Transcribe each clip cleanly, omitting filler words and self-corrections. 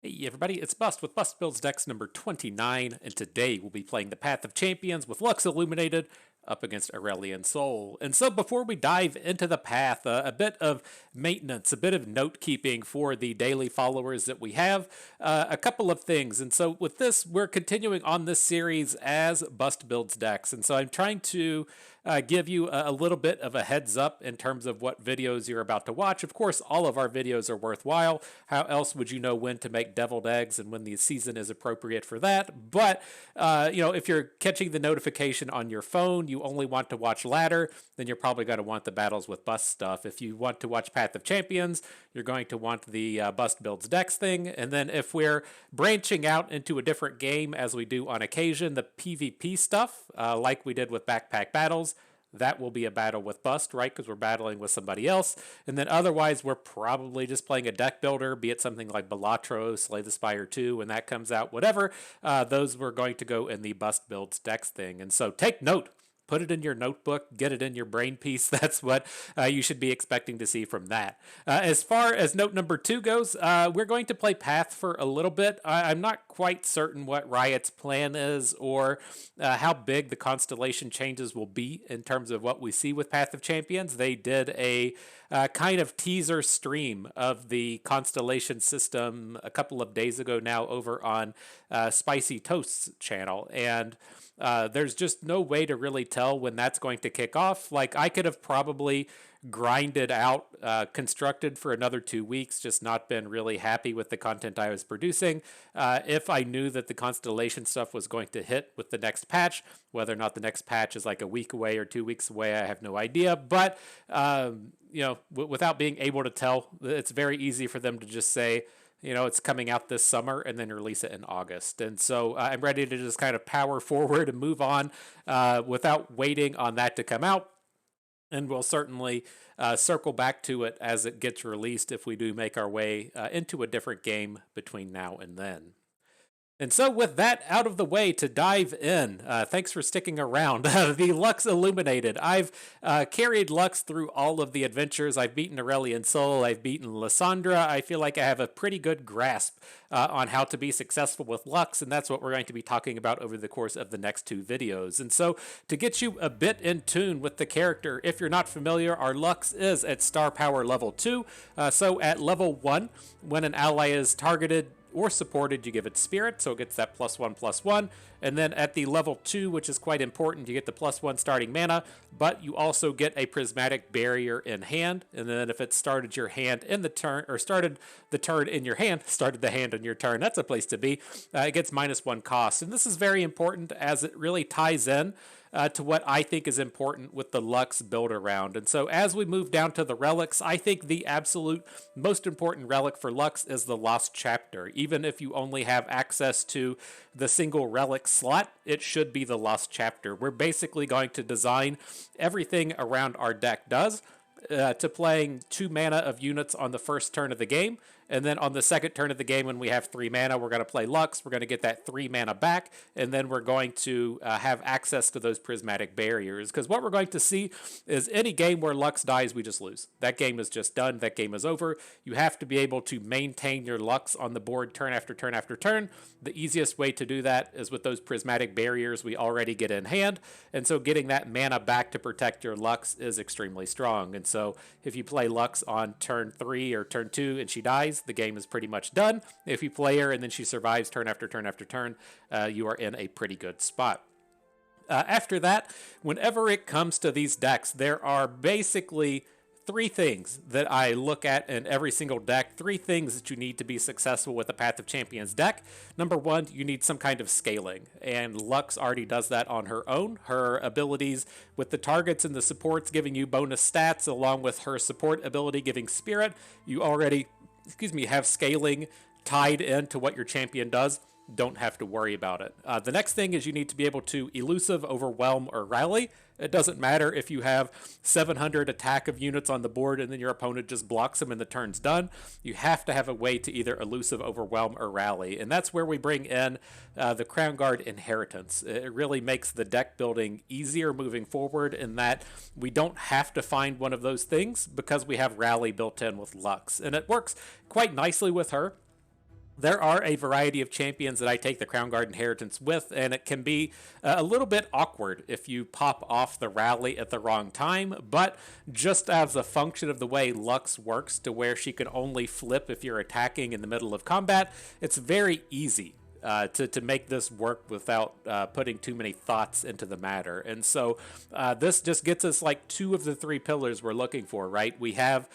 Hey everybody, it's Bust with Bust Builds Decks number 29, and today we'll be playing the Path of Champions with Lux Illuminated up against Aurelian Soul. And so before we dive into the path, a bit of maintenance, a bit of note keeping for the daily followers that we have, a couple of things. And so with this, we're continuing on this series as Bust Builds Decks. And so I'm trying to give you a little bit of a heads up in terms of what videos you're about to watch. Of course, all of our videos are worthwhile. How else would you know when to make deviled eggs and when the season is appropriate for that? But, if you're catching the notification on your phone, you only want to watch ladder, then you're probably going to want the battles with bust stuff. If you want to watch Path of Champions, you're going to want the Bust Builds Decks thing. And then if we're branching out into a different game, as we do on occasion, the PvP stuff, like we did with Backpack Battles, that will be a battle with Bust, right? Because we're battling with somebody else. And then otherwise, we're probably just playing a deck builder, be it something like Balatro, Slay the Spire 2, when that comes out, whatever. Those were going to go in the Bust Builds Decks thing. And so take note. Put it in your notebook, get it in your brain piece. That's what you should be expecting to see from that. As far as note number 2 goes, we're going to play Path for a little bit. I'm not quite certain what Riot's plan is or how big the constellation changes will be in terms of what we see with Path of Champions. They did a kind of teaser stream of the constellation system a couple of days ago now over on Spicy Toast's channel. And there's just no way to really tell when that's going to kick off. Like, I could have probably grinded out, constructed for another 2 weeks, just not been really happy with the content I was producing. If I knew that the constellation stuff was going to hit with the next patch, whether or not the next patch is like a week away or 2 weeks away, I have no idea. But, without being able to tell, it's very easy for them to just say, it's coming out this summer and then release it in August. And so I'm ready to just kind of power forward and move on without waiting on that to come out. And we'll certainly circle back to it as it gets released if we do make our way into a different game between now and then. And so with that out of the way, to dive in, thanks for sticking around, the Lux Illuminated. I've carried Lux through all of the adventures. I've beaten Aurelian Soul, I've beaten Lysandra. I feel like I have a pretty good grasp on how to be successful with Lux, and that's what we're going to be talking about over the course of the next 2 videos. And so to get you a bit in tune with the character, if you're not familiar, our Lux is at Star Power level 2. So at level 1, when an ally is targeted or supported, you give it Spirit, so it gets that +1/+1. And then at the level 2, which is quite important, you get the +1 starting mana, but you also get a Prismatic Barrier in hand. And then if it started your hand in the turn, or started the turn in your hand, started the hand on your turn, that's a place to be, it gets -1 cost. And this is very important as it really ties in to what I think is important with the Lux build around. And so as we move down to the relics, I think the absolute most important relic for Lux is the Lost Chapter. Even if you only have access to the single relic slot, it should be the Lost Chapter. We're basically going to design everything around our deck does to playing 2 mana of units on the first turn of the game. And then on the second turn of the game, when we have 3 mana, we're going to play Lux. We're going to get that 3 mana back. And then we're going to have access to those Prismatic Barriers. Because what we're going to see is any game where Lux dies, we just lose. That game is just done. That game is over. You have to be able to maintain your Lux on the board turn after turn after turn. The easiest way to do that is with those Prismatic Barriers we already get in hand. And so getting that mana back to protect your Lux is extremely strong. And so if you play Lux on turn 3 or turn 2 and she dies, the game is pretty much done. If you play her and then she survives turn after turn after turn, you are in a pretty good spot. After that, whenever it comes to these decks, there are basically 3 things that I look at in every single deck, 3 things that you need to be successful with a Path of Champions deck. Number 1, you need some kind of scaling, and Lux already does that on her own. Her abilities with the targets and the supports giving you bonus stats, along with her support ability giving Spirit, you already have scaling tied into what your champion does. Don't have to worry about it. The next thing is you need to be able to elusive, overwhelm, or rally. It doesn't matter if you have 700 attack of units on the board and then your opponent just blocks them and the turn's done. You have to have a way to either elusive, overwhelm, or rally. And that's where we bring in the Crown Guard Inheritance. It really makes the deck building easier moving forward in that we don't have to find one of those things because we have rally built in with Lux. And it works quite nicely with her. There are a variety of champions that I take the Crown Guard Inheritance with, and it can be a little bit awkward if you pop off the rally at the wrong time, but just as a function of the way Lux works, to where she can only flip if you're attacking in the middle of combat, it's very easy to make this work without putting too many thoughts into the matter. And so this just gets us like two of the three pillars we're looking for, right? We have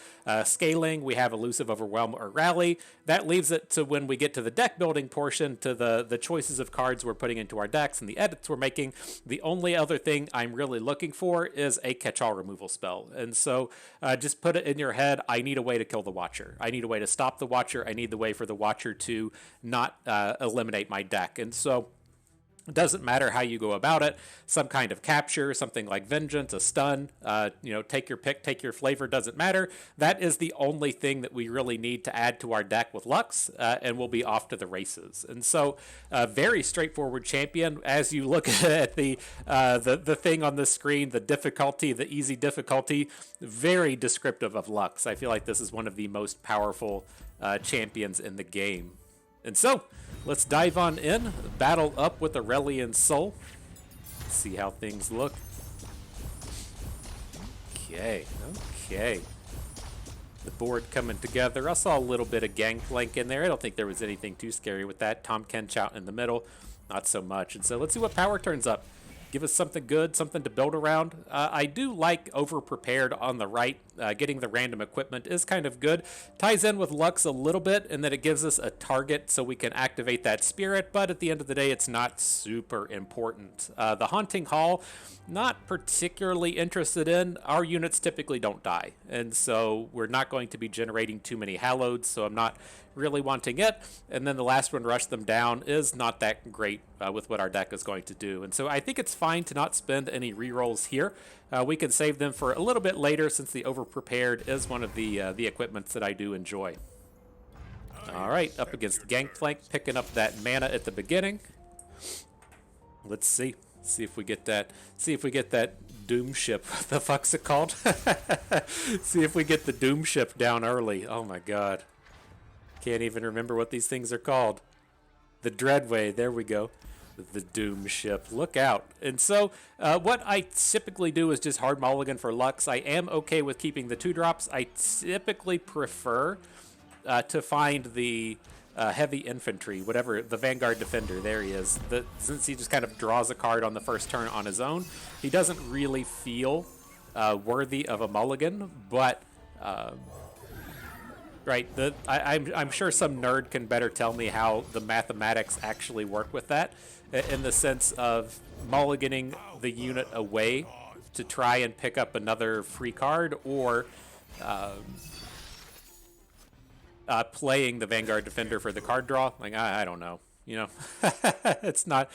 scaling, we have elusive, overwhelm, or rally. That leaves it to when we get to the deck building portion, to the choices of cards we're putting into our decks and the edits we're making. The only other thing I'm really looking for is a catch-all removal spell. And so just put it in your head, I need a way to kill the Watcher. I need a way to stop the Watcher. I need the way for the Watcher to not eliminate my deck. And so it doesn't matter how you go about it. Some kind of capture, something like Vengeance, a stun, take your pick, take your flavor, doesn't matter. That is the only thing that we really need to add to our deck with Lux, and we'll be off to the races. And so, very straightforward champion. As you look at the thing on the screen, the difficulty, the easy difficulty, very descriptive of Lux. I feel like this is one of the most powerful champions in the game. And so, let's dive on in, battle up with Aurelian Soul, see how things look. Okay. The board coming together. I saw a little bit of Gangplank in there. I don't think there was anything too scary with that. Tom Kench out in the middle, not so much. And so let's see what power turns up. Give us something good, something to build around. I do like over-prepared on the right. Getting the random equipment is kind of good. Ties in with Lux a little bit, and then it gives us a target so we can activate that spirit, but at the end of the day, it's not super important. The Haunting Hall, not particularly interested in. Our units typically don't die, and so we're not going to be generating too many Halloweds, so I'm not really wanting it. And then the last one, Rush Them Down, is not that great with what our deck is going to do. And so I think it's fine to not spend any rerolls here. We can save them for a little bit later, since the over-prepared is one of the equipments that I do enjoy. All right, up against Gangplank, picking up that mana at the beginning. Let's see if we get that. See if we get that Doom Ship. What the fuck's it called? See if we get the Doom Ship down early. Oh my god. Can't even remember what these things are called. The Dreadway, there we go. The Doom Ship, look out. And so what I typically do is just hard mulligan for Lux. I am okay with keeping the 2-drops. I typically prefer to find the heavy infantry, whatever, the Vanguard Defender, there he is. Since he just kind of draws a card on the first turn on his own, he doesn't really feel worthy of a mulligan, but right, I'm sure some nerd can better tell me how the mathematics actually work with that, in the sense of mulliganing the unit away to try and pick up another free card, or playing the Vanguard Defender for the card draw. Like, I don't know, you know. it's not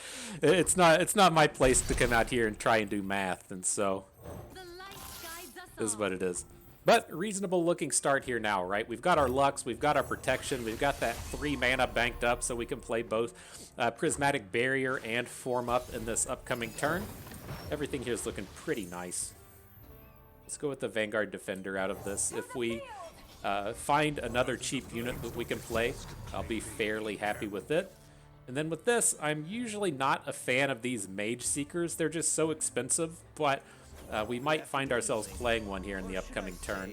my place to come out here and try and do math, and so this is what it is. But reasonable looking start here now, right? We've got our Lux, we've got our protection, we've got that 3 mana banked up, so we can play both Prismatic Barrier and Form Up in this upcoming turn. Everything here is looking pretty nice. Let's go with the Vanguard Defender out of this. If we find another cheap unit that we can play, I'll be fairly happy with it. And then with this, I'm usually not a fan of these Mage Seekers. They're just so expensive, but we might find ourselves playing one here in the upcoming turn.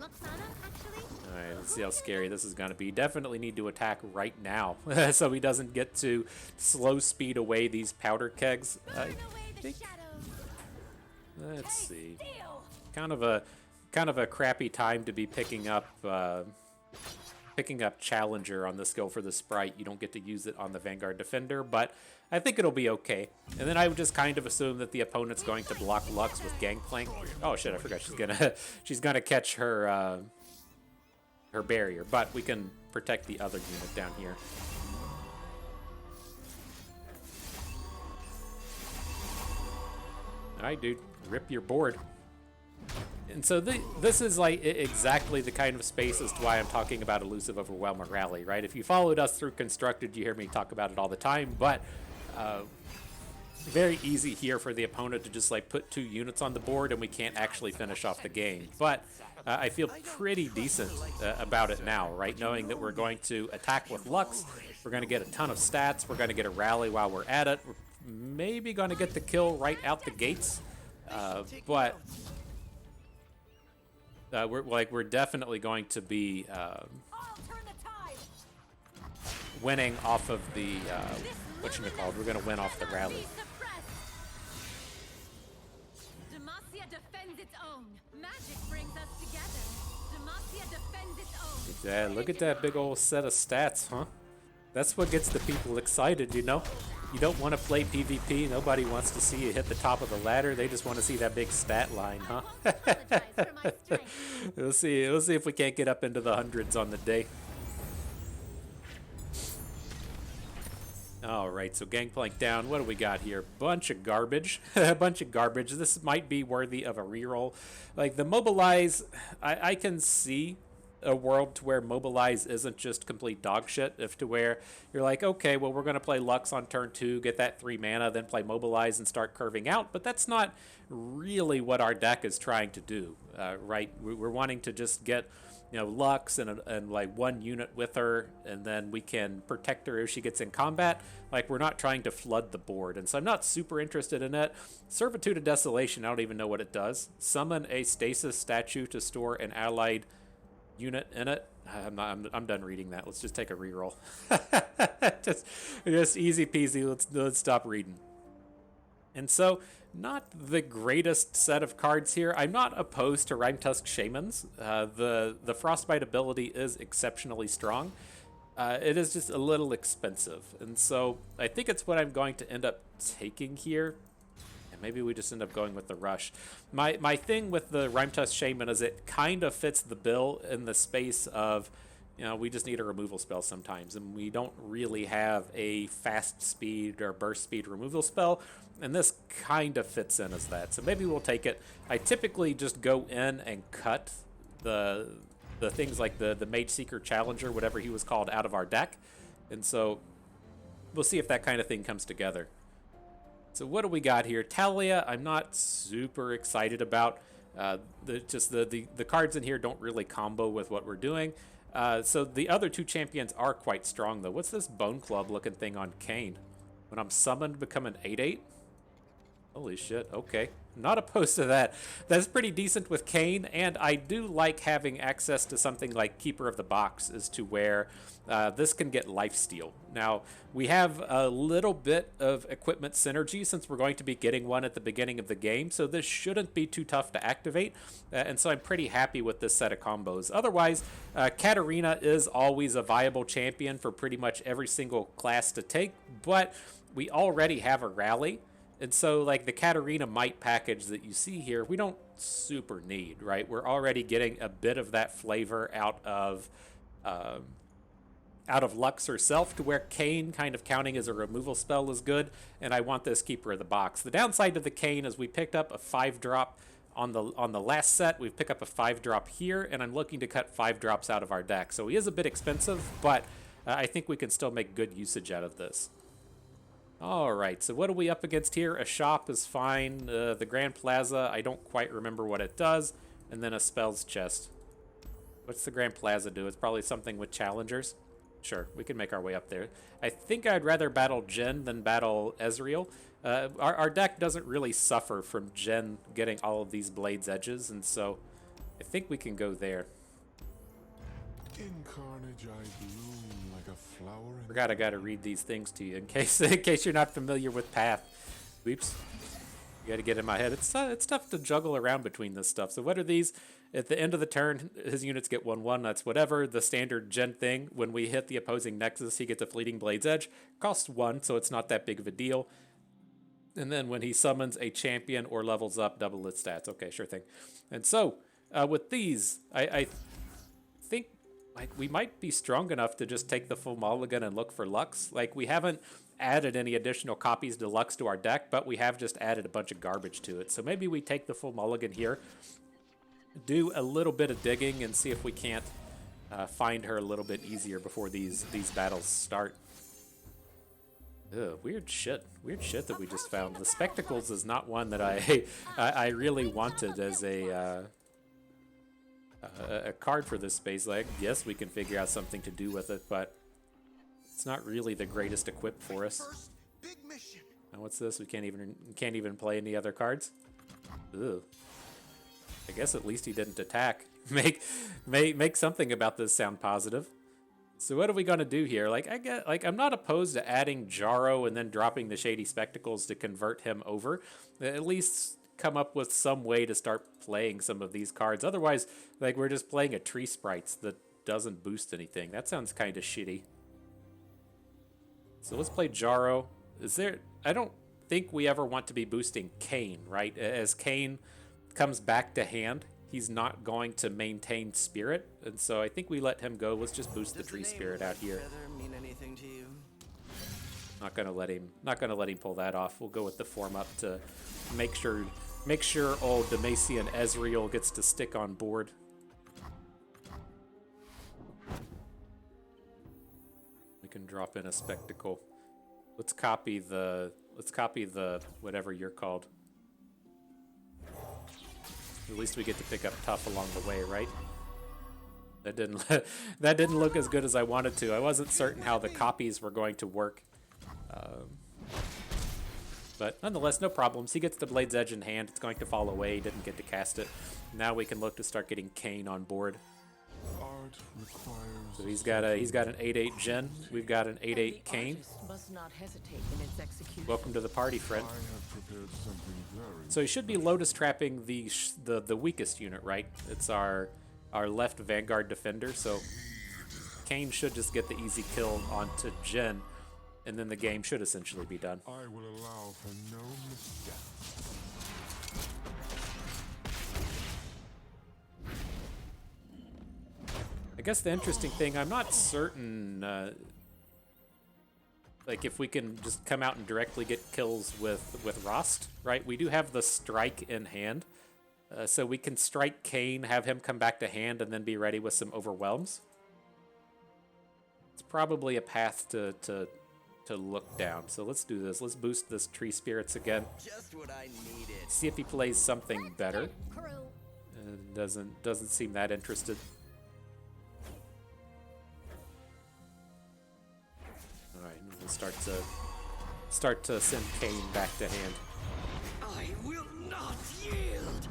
Alright, let's see how scary this is going to be. Definitely need to attack right now, so he doesn't get to slow speed away these powder kegs. I think. Let's see. Kind of a crappy time to be picking up Challenger on the skill for the Sprite. You don't get to use it on the Vanguard Defender, but I think it'll be okay. And then I would just kind of assume that the opponent's going to block Lux with Gangplank. Oh shit, I forgot she's gonna catch her her barrier, but we can protect the other unit down here. Alright, dude, rip your board. And so this is like exactly the kind of space as to why I'm talking about Elusive, Overwhelm, or Rally, right? If you followed us through Constructed, you hear me talk about it all the time, but very easy here for the opponent to just like put 2 units on the board and we can't actually finish off the game. But I feel pretty decent about it now, right? Knowing that we're going to attack with Lux, we're going to get a ton of stats, we're going to get a rally while we're at it, we're maybe going to get the kill right out the gates, but we're definitely going to be winning off of the whatchamacallit. We're going to win off the rally. Yeah, look at that big old set of stats, huh? That's what gets the people excited, you know? You don't want to play PvP. Nobody wants to see you hit the top of the ladder. They just want to see that big stat line, huh? We'll see. We'll see if we can't get up into the hundreds on the day. All right, so Gangplank down. What do we got here? Bunch of garbage. A bunch of garbage. This might be worthy of a reroll. Like the Mobilize, I can see a world to where Mobilize isn't just complete dog shit, if to where you're like, okay, well, we're going to play Lux on turn 2, get that 3 mana, then play Mobilize and start curving out, but that's not really what our deck is trying to do, right? We're wanting to just get, you know, Lux and like 1 unit with her, and then we can protect her if she gets in combat. Like, we're not trying to flood the board, and so I'm not super interested in it. Servitude of Desolation, I don't even know what it does. Summon a stasis statue to store an allied unit in it. I'm done reading that. Let's just take a reroll. just easy peasy. Let's stop reading. And so, not the greatest set of cards here. I'm not opposed to Rime-Tusk Shamans. The Frostbite ability is exceptionally strong. It is just a little expensive, and so I think it's what I'm going to end up taking here. Maybe we just end up going with the Rush. My thing with the Rime-Tusk Shaman is it kind of fits the bill in the space of, you know, we just need a removal spell sometimes, and we don't really have a fast speed or burst speed removal spell, and this kind of fits in as that. So maybe we'll take it. I typically just go in and cut the things like the Mage Seeker Challenger, whatever he was called, out of our deck, and so we'll see if that kind of thing comes together. So what do we got here? Talia, I'm not super excited about. The cards in here don't really combo with what we're doing. So the other 2 champions are quite strong, though. What's this Bone Club looking thing on Kayn? When I'm summoned, become an 8/8? Holy shit, okay. Not opposed to that. That's pretty decent with Kayn, and I do like having access to something like Keeper of the Box, as to where this can get lifesteal. Now, we have a little bit of equipment synergy since we're going to be getting one at the beginning of the game, so this shouldn't be too tough to activate, and so I'm pretty happy with this set of combos. Otherwise, Katarina is always a viable champion for pretty much every single class to take, but we already have a rally. And so, like, the Katarina Might package that you see here, we don't super need, right? We're already getting a bit of that flavor out of Lux herself, to where Kayn kind of counting as a removal spell is good, and I want this Keeper of the Box. The downside to the Kayn is we picked up a 5-drop on the last set. We've picked up a 5-drop here, and I'm looking to cut 5 drops out of our deck. So he is a bit expensive, but I think we can still make good usage out of this. All right, so what are we up against here? A shop is fine. The Grand Plaza, I don't quite remember what it does. And then a spells chest. What's the Grand Plaza do? It's probably something with challengers. Sure, we can make our way up there. I think I'd rather battle Jhin than battle Ezreal. Our deck doesn't really suffer from Jhin getting all of these Blade's Edges, and so I think we can go there. In carnage I bloom like a flower. Forgot I gotta read these things to you in case you're not familiar with Path. Oops. You gotta get in my head. It's tough to juggle around between this stuff. So what are these? At the end of the turn, his units get 1/1. That's whatever. The standard Jhin thing. When we hit the opposing Nexus, he gets a Fleeting Blade's Edge. Costs 1, so it's not that big of a deal. And then when he summons a champion or levels up, double its stats. Okay, sure thing. And so with these, I think like we might be strong enough to just take the full mulligan and look for Lux. Like, we haven't added any additional copies to Lux to our deck, but we have just added a bunch of garbage to it. So maybe we take the full mulligan here, do a little bit of digging, and see if we can't find her a little bit easier before these battles start. Ugh, weird shit that we just found. The spectacles is not one that I really wanted as a card for this space. Like, yes, we can figure out something to do with it, but it's not really the greatest equip for us. Now what's this? We can't even play any other cards. Ugh. I guess at least he didn't attack. Make something about this sound positive. So what are we gonna do here? I'm not opposed to adding Jaro and then dropping the Shady Spectacles to convert him over. At least come up with some way to start playing some of these cards. Otherwise, like, we're just playing a Tree Sprites that doesn't boost anything. That sounds kind of shitty. So let's play Jaro. I don't think we ever want to be boosting Kane, right? As Kane comes back to hand, he's not going to maintain Spirit, and so I think we let him go. Let's just boost the Tree Spirit out here. Mean anything to you? Not gonna let him pull that off. We'll go with the form up to make sure old Demacian Ezreal gets to stick on board. We can drop in a spectacle. Let's copy the whatever you're called. At least we get to pick up tough along the way, right? That didn't look as good as I wanted to. I wasn't certain how the copies were going to work. But nonetheless, no problems. He gets the Blade's Edge in hand. It's going to fall away. He didn't get to cast it. Now we can look to start getting Kane on board. Art requires So he's got an 8/8 Jhin. We've got an 8/8 Kane. Must not hesitate in its execution. Welcome to the party, friend. I have prepared something very So he should be Lotus trapping the weakest unit, right? It's our left Vanguard defender. So Kane should just get the easy kill onto Jhin, and then the game should essentially be done. I will allow for no missteps. I guess the interesting thing, I'm not certain, like, if we can just come out and directly get kills with Rost, right? We do have the strike in hand, so we can strike Kane, have him come back to hand, and then be ready with some overwhelms. It's probably a path to look down. So let's do this. Let's boost this Tree Spirits again. Just what I needed. See if he plays something better. Doesn't seem that interested. All right, we'll start to send Kane back to hand. I will not yield.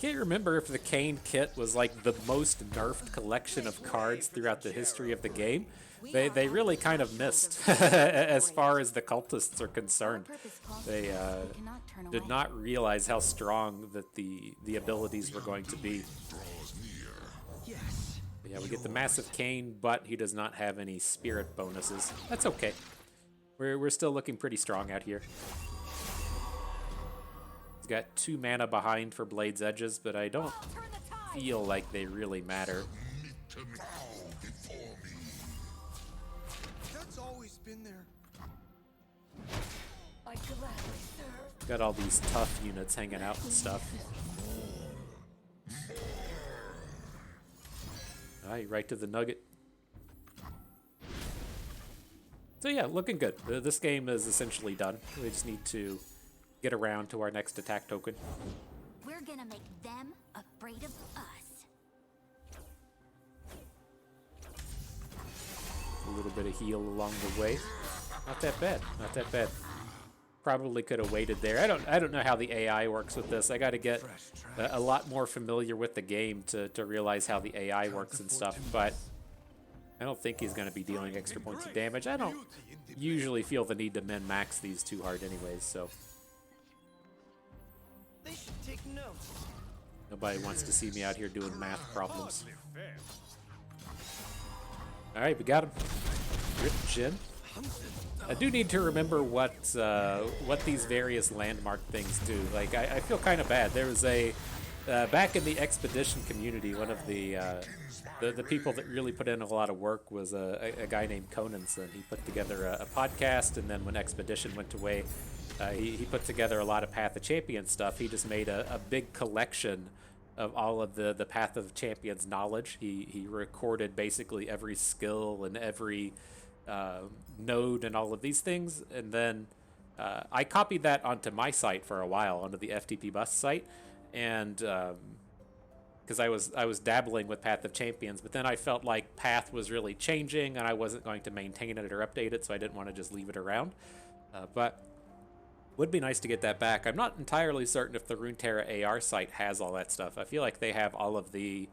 Can't remember if the Kane kit was like the most nerfed collection of cards throughout the history of the game. They really kind of missed as far as the cultists are concerned. They did not realize how strong that the abilities were going to be. Yes. Yeah, we get the massive Kane, but he does not have any spirit bonuses. That's okay. We're still looking pretty strong out here. He's got 2 mana behind for Blade's Edges, but I don't feel like they really matter. That's always been there. I gladly serve. Got all these tough units hanging out and stuff. Alright, right to the nugget. So yeah, looking good. This game is essentially done. We just need to get around to our next attack token. We're gonna make them afraid of us. A little bit of heal along the way. Not that bad. Not that bad. Probably could have waited there. I don't know how the AI works with this. I got to get a lot more familiar with the game to realize how the AI works and stuff. But I don't think he's going to be dealing extra points of damage. I don't usually feel the need to min-max these too hard anyways, so They should take notes. nobody wants to see me out here doing math problems. All right, we got him. Rip Jhin. I do need to remember what these various landmark things do. Like, I feel kind of bad. There was a back in the Expedition community, one of the people that really put in a lot of work was a guy named Conanson. He put together a podcast, and then when Expedition went away, he put together a lot of Path of Champions stuff. He just made a big collection of all of the Path of Champions knowledge. He recorded basically every skill and every node and all of these things, and then I copied that onto my site for a while, onto the FTP Bus site, and because I was dabbling with Path of Champions, but then I felt like Path was really changing, and I wasn't going to maintain it or update it, so I didn't want to just leave it around. But would be nice to get that back. I'm not entirely certain if the Runeterra AR site has all that stuff. I feel like they have all of the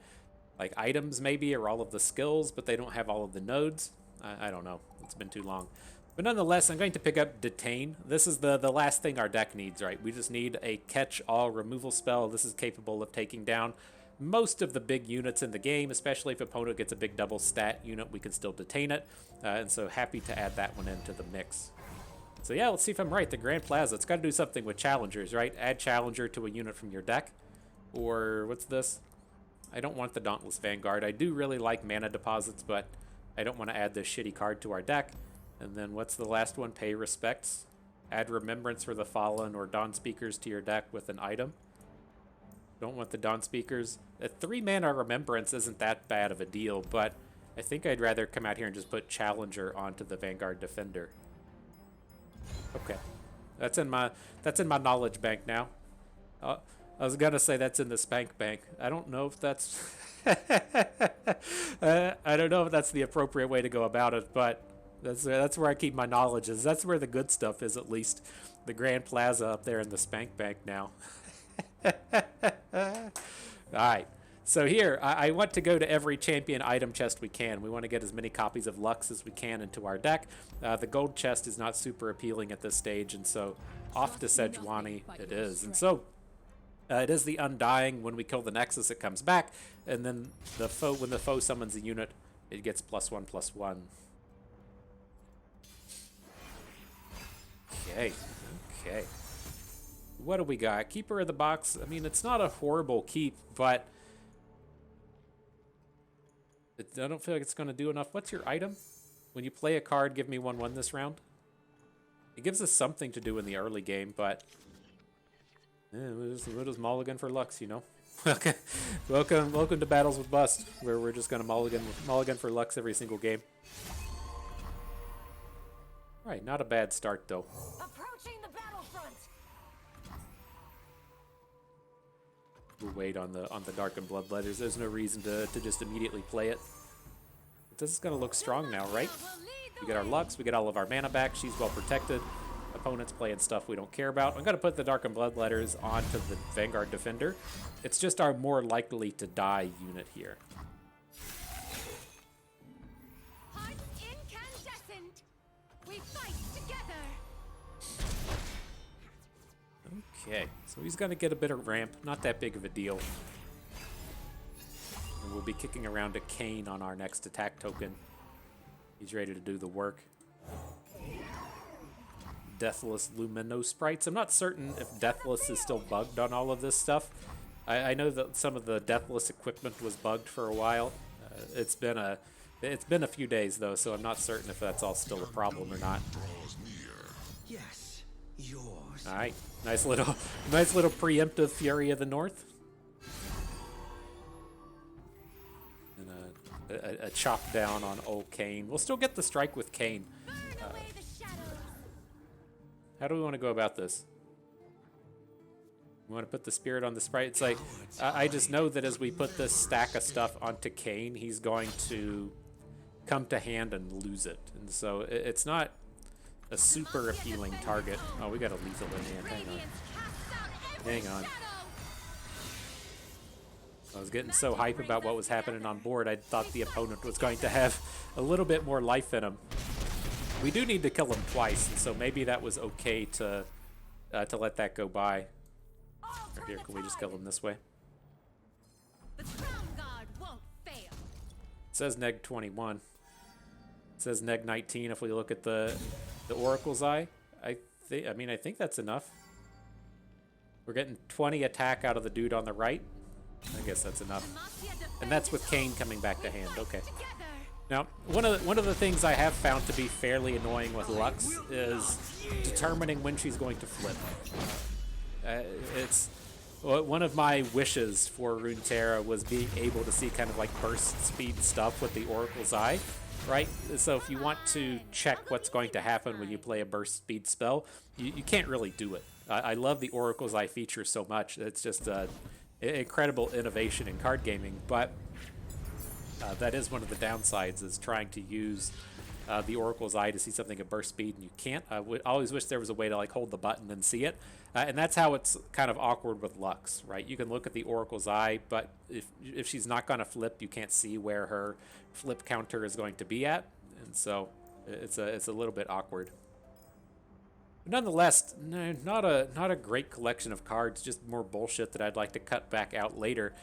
like items maybe, or all of the skills, but they don't have all of the nodes. I don't know. It's been too long. But nonetheless, I'm going to pick up Detain. This is the last thing our deck needs, right? We just need a catch-all removal spell. This is capable of taking down most of the big units in the game, especially if opponent gets a big double stat unit, we can still detain it. And so happy to add that one into the mix. So yeah, let's see if I'm right. The Grand Plaza, it's got to do something with challengers, right? Add challenger to a unit from your deck. Or what's this? I don't want the Dauntless Vanguard. I do really like mana deposits, but I don't want to add this shitty card to our deck. And then what's the last one? Pay respects. Add Remembrance for the Fallen or Dawn Speakers to your deck with an item. Don't want the Dawn Speakers. A 3-mana Remembrance isn't that bad of a deal, but I think I'd rather come out here and just put Challenger onto the Vanguard Defender. Okay, that's in my knowledge bank now. I was gonna say that's in the spank bank. I don't know if that's I don't know if that's the appropriate way to go about it, but that's where I keep my knowledge is. That's where the good stuff is, at least. The Grand Plaza up there in the spank bank now. All right. So here, I want to go to every champion item chest we can. We want to get as many copies of Lux as we can into our deck. The gold chest is not super appealing at this stage, and so off to Sejuani it is. And so it is the Undying. When we kill the Nexus, it comes back, and then when the foe summons a unit, it gets +1/+1. Okay. What do we got? Keeper of the Box. I mean, it's not a horrible keep, but I don't feel like it's going to do enough. What's your item? When you play a card, give me 1/1 this round. It gives us something to do in the early game, but we'll just mulligan for Lux, you know? Welcome to Battles with Bust, where we're just going to mulligan for Lux every single game. All right, not a bad start, though. Approaching the battlefront. We'll wait on the Darkened Bloodletters. There's no reason to just immediately play it. This is going to look strong now, right? We get our Lux, we get all of our mana back. She's well protected. Opponent's playing stuff we don't care about. I'm going to put the Darkened Bloodletters onto the Vanguard Defender. It's just our more likely to die unit here. Hearts incandescent. We fight together. Okay, so he's going to get a bit of ramp. Not that big of a deal. And we'll be kicking around a Kane on our next attack token. He's ready to do the work. Deathless Lumino Sprites. I'm not certain if Deathless is still bugged on all of this stuff. I know that some of the Deathless equipment was bugged for a while. It's been a few days though, so I'm not certain if that's all still a problem or not. Yes, yours. All right, nice little preemptive Fury of the North. And a chop down on old Kane. We'll still get the strike with Kane. Burn away the shadows. How do we want to go about this? We want to put the spirit on the sprite. It's like, I just know that as we put this stack of stuff onto Kane, he's going to come to hand and lose it. And so it's not a super appealing target. Oh, we got a lethal in hand. Hang on. I was getting so hype about what was happening on board, I thought the opponent was going to have a little bit more life in him. We do need to kill him twice, and so maybe that was okay to let that go by. Or here, can we just kill him this way? The crown guard won't fail. It says neg 21. It says neg 19 if we look at the Oracle's Eye. I think that's enough. We're getting 20 attack out of the dude on the right. I guess that's enough. And that's with Kane coming back to hand. Okay. Now, one of the things I have found to be fairly annoying with Lux is determining when she's going to flip. One of my wishes for Runeterra was being able to see kind of like burst speed stuff with the Oracle's Eye, right? So if you want to check what's going to happen when you play a burst speed spell, you can't really do it. I love the Oracle's Eye feature so much. It's just an incredible innovation in card gaming, but that is one of the downsides, is trying to use the Oracle's Eye to see something at burst speed, and you can't. I would always wish there was a way to like hold the button and see it, and that's how it's kind of awkward with Lux, right? You can look at the Oracle's Eye, but if she's not going to flip, you can't see where her flip counter is going to be at, and so it's a little bit awkward. But nonetheless, no, not a great collection of cards, just more bullshit that I'd like to cut back out later.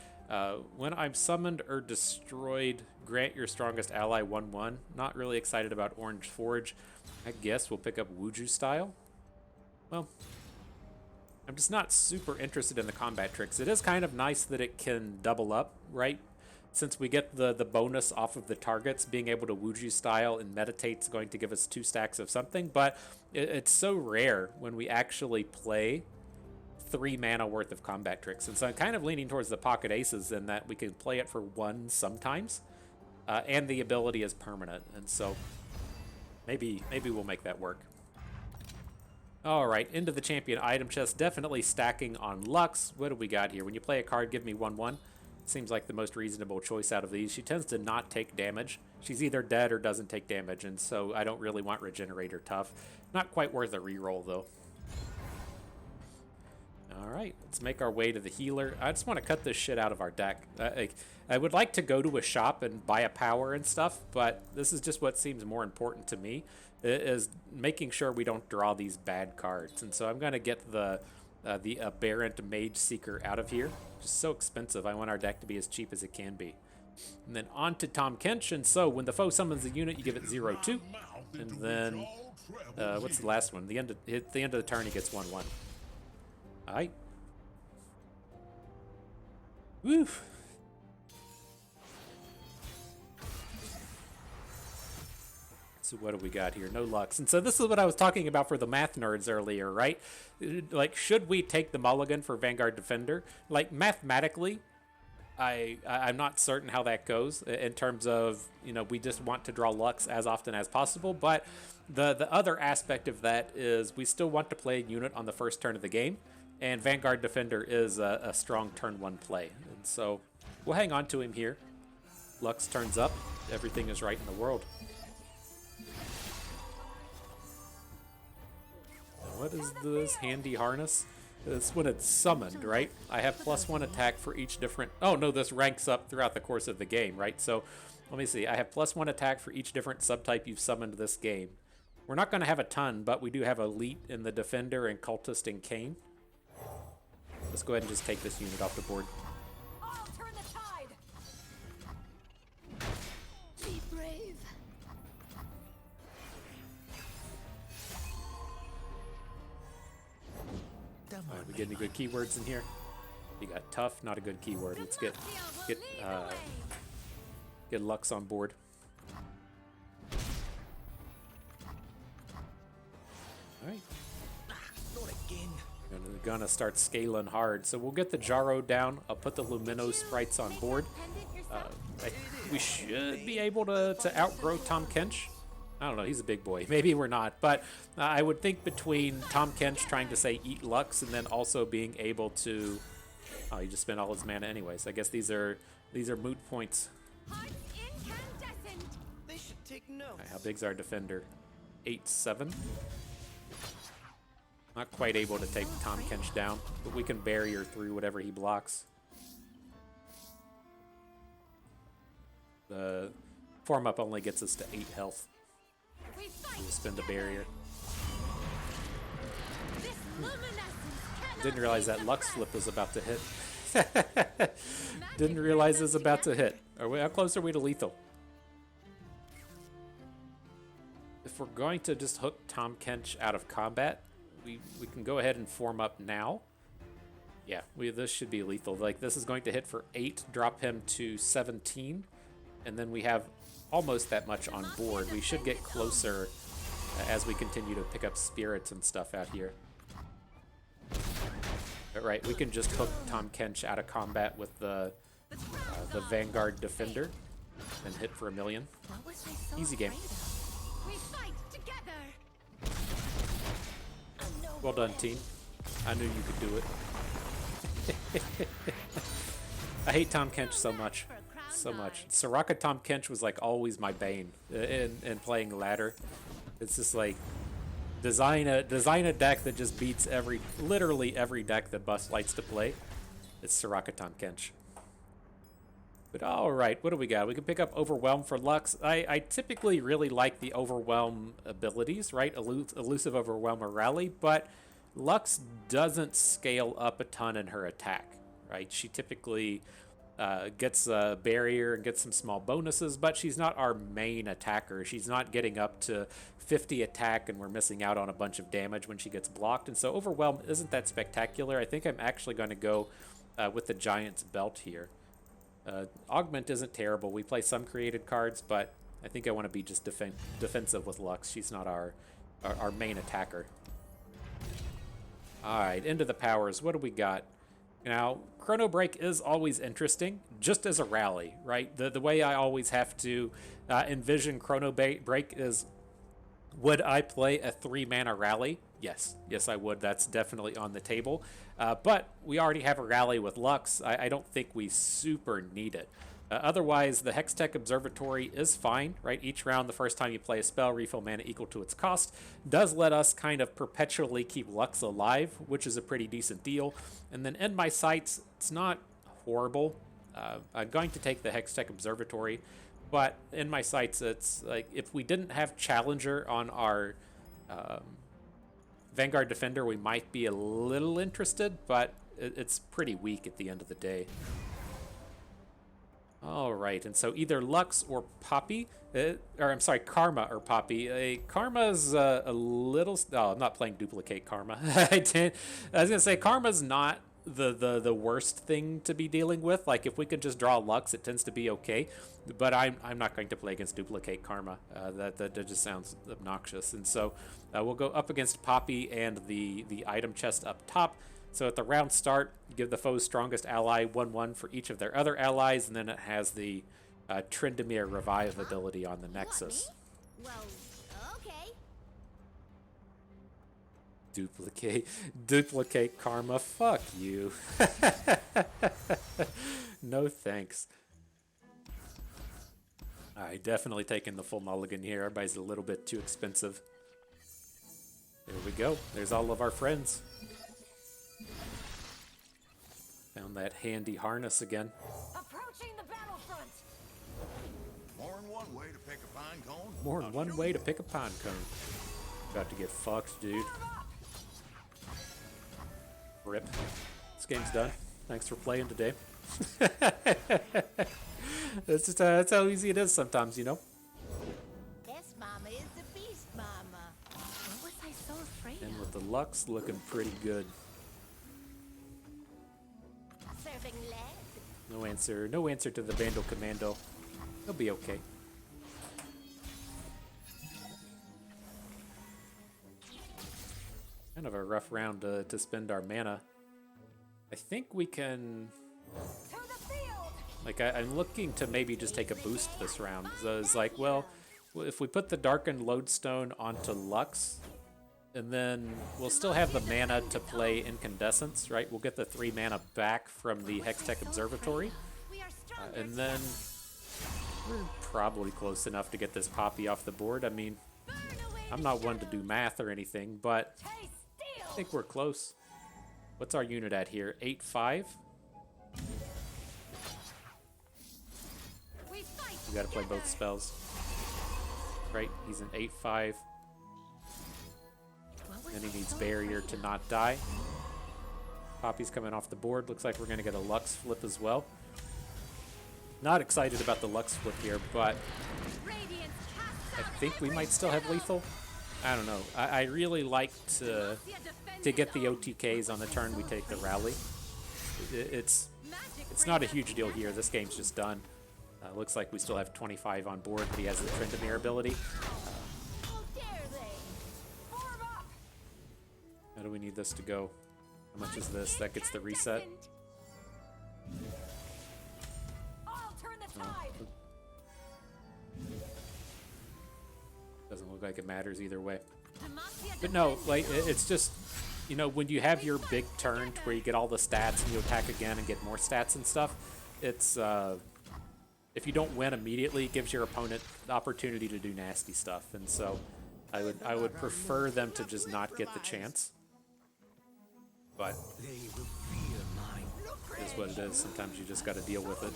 When I'm summoned or destroyed, grant your strongest ally 1/1. Not really excited about Orange Forge. I guess we'll pick up Wuju style. Well, I'm just not super interested in the combat tricks. It is kind of nice that it can double up, right? Since we get the bonus off of the targets, being able to Wuju style and meditate's going to give us 2 stacks of something, but it's so rare when we actually play 3 mana worth of combat tricks, and so I'm kind of leaning towards the pocket aces in that we can play it for 1 sometimes, and the ability is permanent, and so maybe we'll make that work. All right, into the champion item chest, definitely stacking on Lux. What do we got here? When you play a card, give me 1/1. Seems like the most reasonable choice out of these. She tends to not take damage. She's either dead or doesn't take damage, and so I don't really want Regenerator Tough. Not quite worth a reroll though. All right, let's make our way to the healer. I just want to cut this shit out of our deck. I would like to go to a shop and buy a power and stuff, but this is just what seems more important to me, is making sure we don't draw these bad cards. And so I'm going to get the Aberrant Mage Seeker out of here. Just so expensive. I want our deck to be as cheap as it can be. And then on to Tahm Kench. And so when the foe summons a unit, you give it 0/2. And then, what's the last one? At the end of the turn, he gets 1/1. Alright. Woo. So what do we got here? No Lux. And so this is what I was talking about for the math nerds earlier, right? Like, should we take the mulligan for Vanguard Defender? Like, mathematically, I'm not certain how that goes in terms of, you know, we just want to draw Lux as often as possible, but the other aspect of that is we still want to play a unit on the first turn of the game, and Vanguard Defender is a strong turn 1 play. And so we'll hang on to him here. Lux turns up. Everything is right in the world. What is this handy harness? It's when it's summoned, right? I have +1 attack for each different... Oh, no, this ranks up throughout the course of the game, right? So, let me see. I have +1 attack for each different subtype you've summoned this game. We're not going to have a ton, but we do have Elite in the Defender and Cultist and Kane. Let's go ahead and just take this unit off the board. I'll turn the tide. Be brave. Alright, we get any good keywords in here? You got tough, not a good keyword. Let's get Lux on board. Alright. Not again. Gonna start scaling hard. So we'll get the Jaro down. I'll put the Lumino sprites on board. We should be able to outgrow Tahm Kench. I don't know, he's a big boy. Maybe we're not, but I would think between Tahm Kench trying to say eat Lux and then also being able to... Oh, he just spent all his mana anyways. I guess these are moot points. Hearts incandescent. They should take notes. Right, how big's our defender? 8-7. Not quite able to take Tahm Kench down, but we can barrier through whatever he blocks. The form up only gets us to 8 health. We fight. We'll spin the barrier. This luminescence cannot Didn't realize be that Lux suppressed. flip was about to hit. Didn't realize it was about to hit. How close are we to lethal? If we're going to just hook Tahm Kench out of combat, we can go ahead and form up now. Yeah, this should be lethal. Like, this is going to hit for 8, drop him to 17, and then we have almost that much on board. We should get closer as we continue to pick up spirits and stuff out here. right, we can just hook Tahm Kench out of combat with the Vanguard Defender and hit for 1,000,000. What was I so Easy game. afraid of? We fight together. Well done, team. I knew you could do it. I hate Tahm Kench so much. So much. Soraka Tahm Kench was like always my bane in playing ladder. It's just like design a deck that just beats literally every deck that Bust likes to play. It's Soraka Tahm Kench. But alright, what do we got? We can pick up Overwhelm for Lux. I typically really like the Overwhelm abilities, right? Elusive Overwhelm or Rally, but Lux doesn't scale up a ton in her attack, right? She typically gets a barrier and gets some small bonuses, but she's not our main attacker. She's not getting up to 50 attack and we're missing out on a bunch of damage when she gets blocked. And so Overwhelm isn't that spectacular. I think I'm actually going to go with the Giant's Belt here. Augment isn't terrible. We play some created cards, but I think I want to be just defensive with Lux. She's not our main attacker. Alright, into the powers. What do we got? Now, Chrono Break is always interesting, just as a rally, right? The way I always have to envision Chrono Break is, would I play a 3-mana rally? Yes, I would. That's definitely on the table. But we already have a rally with Lux. I don't think we super need it. Otherwise, the Hextech Observatory is fine, right? Each round, the first time you play a spell, refill mana equal to its cost. Does let us kind of perpetually keep Lux alive, which is a pretty decent deal. And then End My Sights, it's not horrible. I'm going to take the Hextech Observatory, but in my sights, it's like if we didn't have Challenger on our Vanguard Defender, we might be a little interested, but it's pretty weak at the end of the day. All right, and so either Lux or Poppy, or I'm sorry, Karma or Poppy. Karma's a little. Oh, I'm not playing Duplicate Karma. I was gonna say Karma's not the worst thing to be dealing with. Like if we could just draw Lux, it tends to be okay. But I'm not going to play against Duplicate Karma. That just sounds obnoxious. And so we'll go up against Poppy and the item chest up top. So at the round start, give the foe's strongest ally 1/1 for each of their other allies, and then it has the Tryndamere Revive ability on the Nexus. Well, okay. Duplicate Karma, fuck you. No thanks. Alright, definitely taking the full mulligan here. Everybody's a little bit too expensive. There we go. There's all of our friends. Found that handy harness again. Approaching the battlefront. More than one way to pick a pine cone. More than one way to pick a pine cone. About to get fucked, dude. Rip. This game's done. Thanks for playing today. That's how easy it is sometimes, you know? This mama is the beast mama. What was I so afraid And of? with the Lux looking pretty good. Serving lead. No answer to the Vandal Commando. He'll be okay. Kind of a rough round to spend our mana. I think we can... To the field. Like, I'm looking to maybe just take a boost this round. So it's like, well, if we put the Darkened Lodestone onto Lux, and then we'll still have the mana to play Incandescence, right? We'll get the 3 mana back from the Hextech Observatory. We are stronger. And then we're probably close enough to get this Poppy off the board. I mean, Burn away I'm the not one to shadows. do math or anything, but Taste I steel. think we're close. What's our unit at here? 8-5? We fight We gotta play both together. spells. Right, he's an 8-5. What was Then he I needs so barrier afraid to of? not die. Poppy's coming off the board. Looks like we're gonna get a Lux flip as well. Not excited about the Lux flip here, but Radiance I casts out think we every might still have shadow. lethal. I don't know. I really like to Lucia defends get the his own. OTKs on the turn we take the rally. It's Magic not a brings huge us deal here. together. This game's just done. Looks like we still have 25 on board, but he has the Tryndamere ability. How dare they? Form up. How do we need this to go? How much is this? That gets the reset. I'll turn the tide. Doesn't look like it matters either way. Demacia But no, defends like, its it's just, you know, when you have your big turn to where you get all the stats and you attack again and get more stats and stuff, it's, if you don't win immediately, it gives your opponent the opportunity to do nasty stuff. And so I would prefer them to just not get the chance. But They will fear mine. it is what it is. Sometimes you just got to deal with it.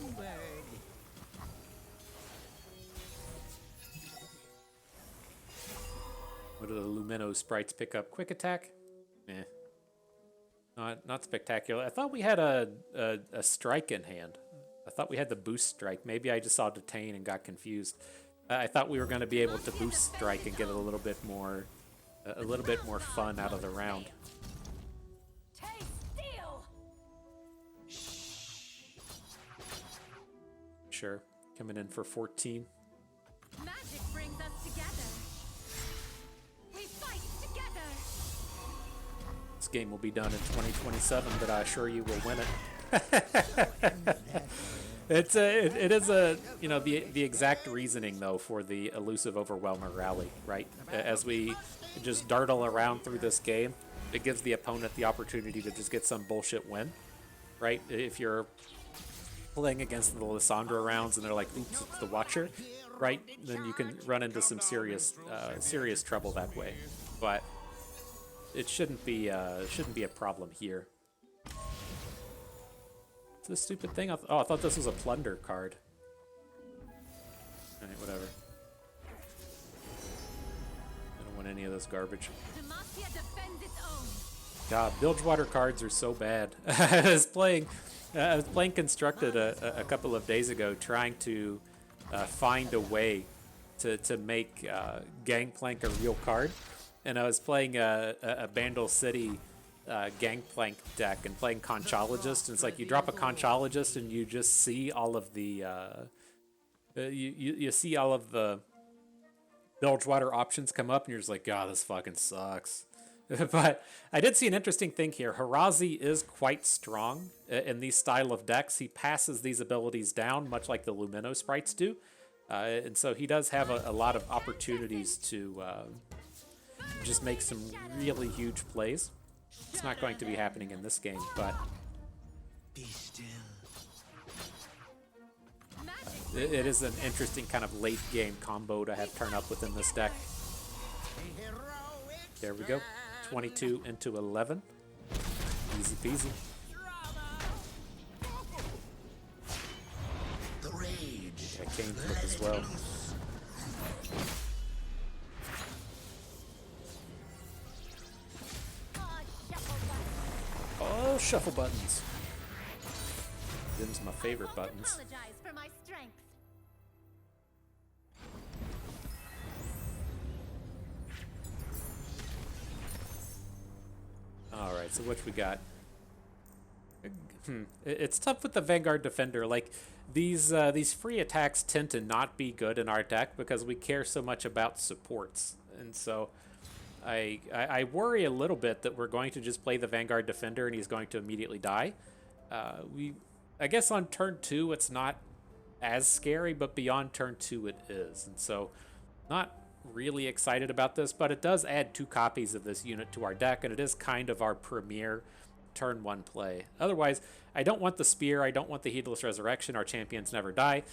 What do the Lumino sprites pick up? Quick attack? Eh. Not spectacular. I thought we had a strike in hand. I thought we had the boost strike. Maybe I just saw detain and got confused. I thought we were going to be able to boost strike and get a little bit more fun out of the round. taste steel. Sure. Coming in for 14. Magic brings us together. We fight together. This game will be done in 2027, but I assure you we'll win it. It is the exact reasoning though for the elusive overwhelmer rally, right? As we just dartle around through this game, it gives the opponent the opportunity to just get some bullshit win, right? If you're playing against the Lissandra rounds and they're like, oops, it's the Watcher, right? Then you can run into some serious trouble that way. But it shouldn't be a problem here. This stupid thing? I thought this was a plunder card. Alright, whatever. I don't want any of this garbage. Demacia defends its own. God, Bilgewater cards are so bad. I was playing Constructed a couple of days ago, trying to find a way to make Gangplank a real card, and I was playing a Bandle City Gangplank deck and playing Conchologist, and it's like you drop a Conchologist and you just see all of the you see all of the Bilgewater options come up, and you're just like, God, this fucking sucks. But I did see an interesting thing here. Harazi is quite strong in these style of decks. He passes these abilities down, much like the Lumino sprites do, and so he does have a lot of opportunities to just make some really huge plays. It's not going to be happening in this game, but Be still. it is an interesting kind of late game combo to have turn up within this deck. There we go. 22 into 11. Easy peasy. The rage. Got Cane flip as well. Oh, shuffle buttons. Them's my favorite buttons. Apologize for my strength. All right, so what we got? It's tough with the Vanguard Defender. Like these free attacks tend to not be good in our deck because we care so much about supports, and so I worry a little bit that we're going to just play the Vanguard Defender and he's going to immediately die. I guess on turn 2 it's not as scary, but beyond turn 2 it is, and so not really excited about this, but it does add 2 copies of this unit to our deck, and it is kind of our premier turn 1 play. Otherwise, I don't want the Spear, I don't want the Heedless Resurrection, our champions never die,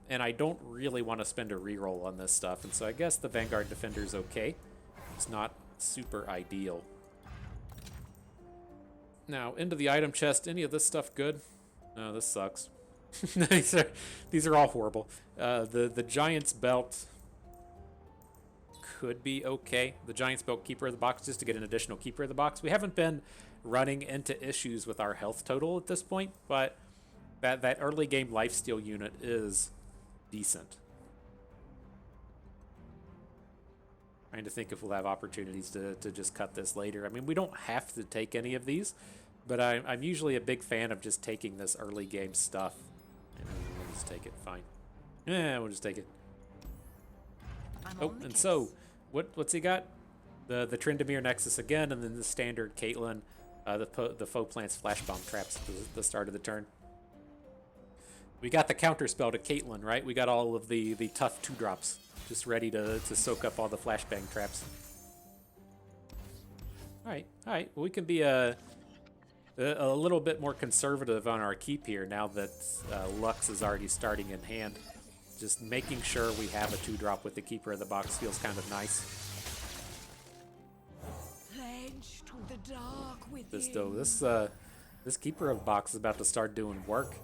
and I don't really want to spend a reroll on this stuff, and so I guess the Vanguard Defender is okay. It's not super ideal. Now, into the item chest, any of this stuff good? No, this sucks. these are all horrible. The Giant's Belt could be okay. The Giant's Belt Keeper of the Box, just to get an additional Keeper of the Box. We haven't been running into issues with our health total at this point, but that early game lifesteal unit is decent. Trying to think if we'll have opportunities to just cut this later. I mean, we don't have to take any of these, but I'm usually a big fan of just taking this early game stuff. We'll just take it, fine. Yeah, we'll just take it. Oh, and so, what's he got? The Tryndamere Nexus again, and then the standard Caitlyn. The foe plants flash bomb traps at the start of the turn. We got the counter spell to Caitlyn, right? We got all of the tough 2-drops just ready to soak up all the flashbang traps. All right. Well, we can be a little bit more conservative on our keep here now that Lux is already starting in hand. Just making sure we have a 2-drop with the Keeper of the Box feels kind of nice. Pledge to the dark with This though, this Keeper of Box is about to start doing work.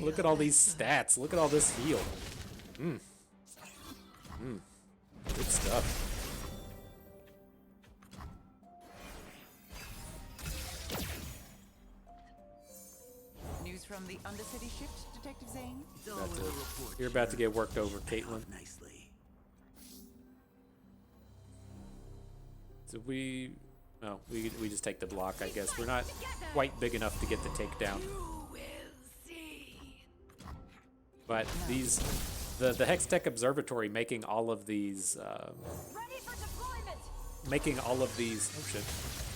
Look at all these stats. Look at all this heal. Good stuff. News from the Undercity shift, Detective Zane? You're about to get worked over, Caitlyn. Nicely. So we just take the block, I guess. We're not quite big enough to get the takedown. You will see. But the Hex Tech Observatory making all of these, Ready for deployment. oh shit,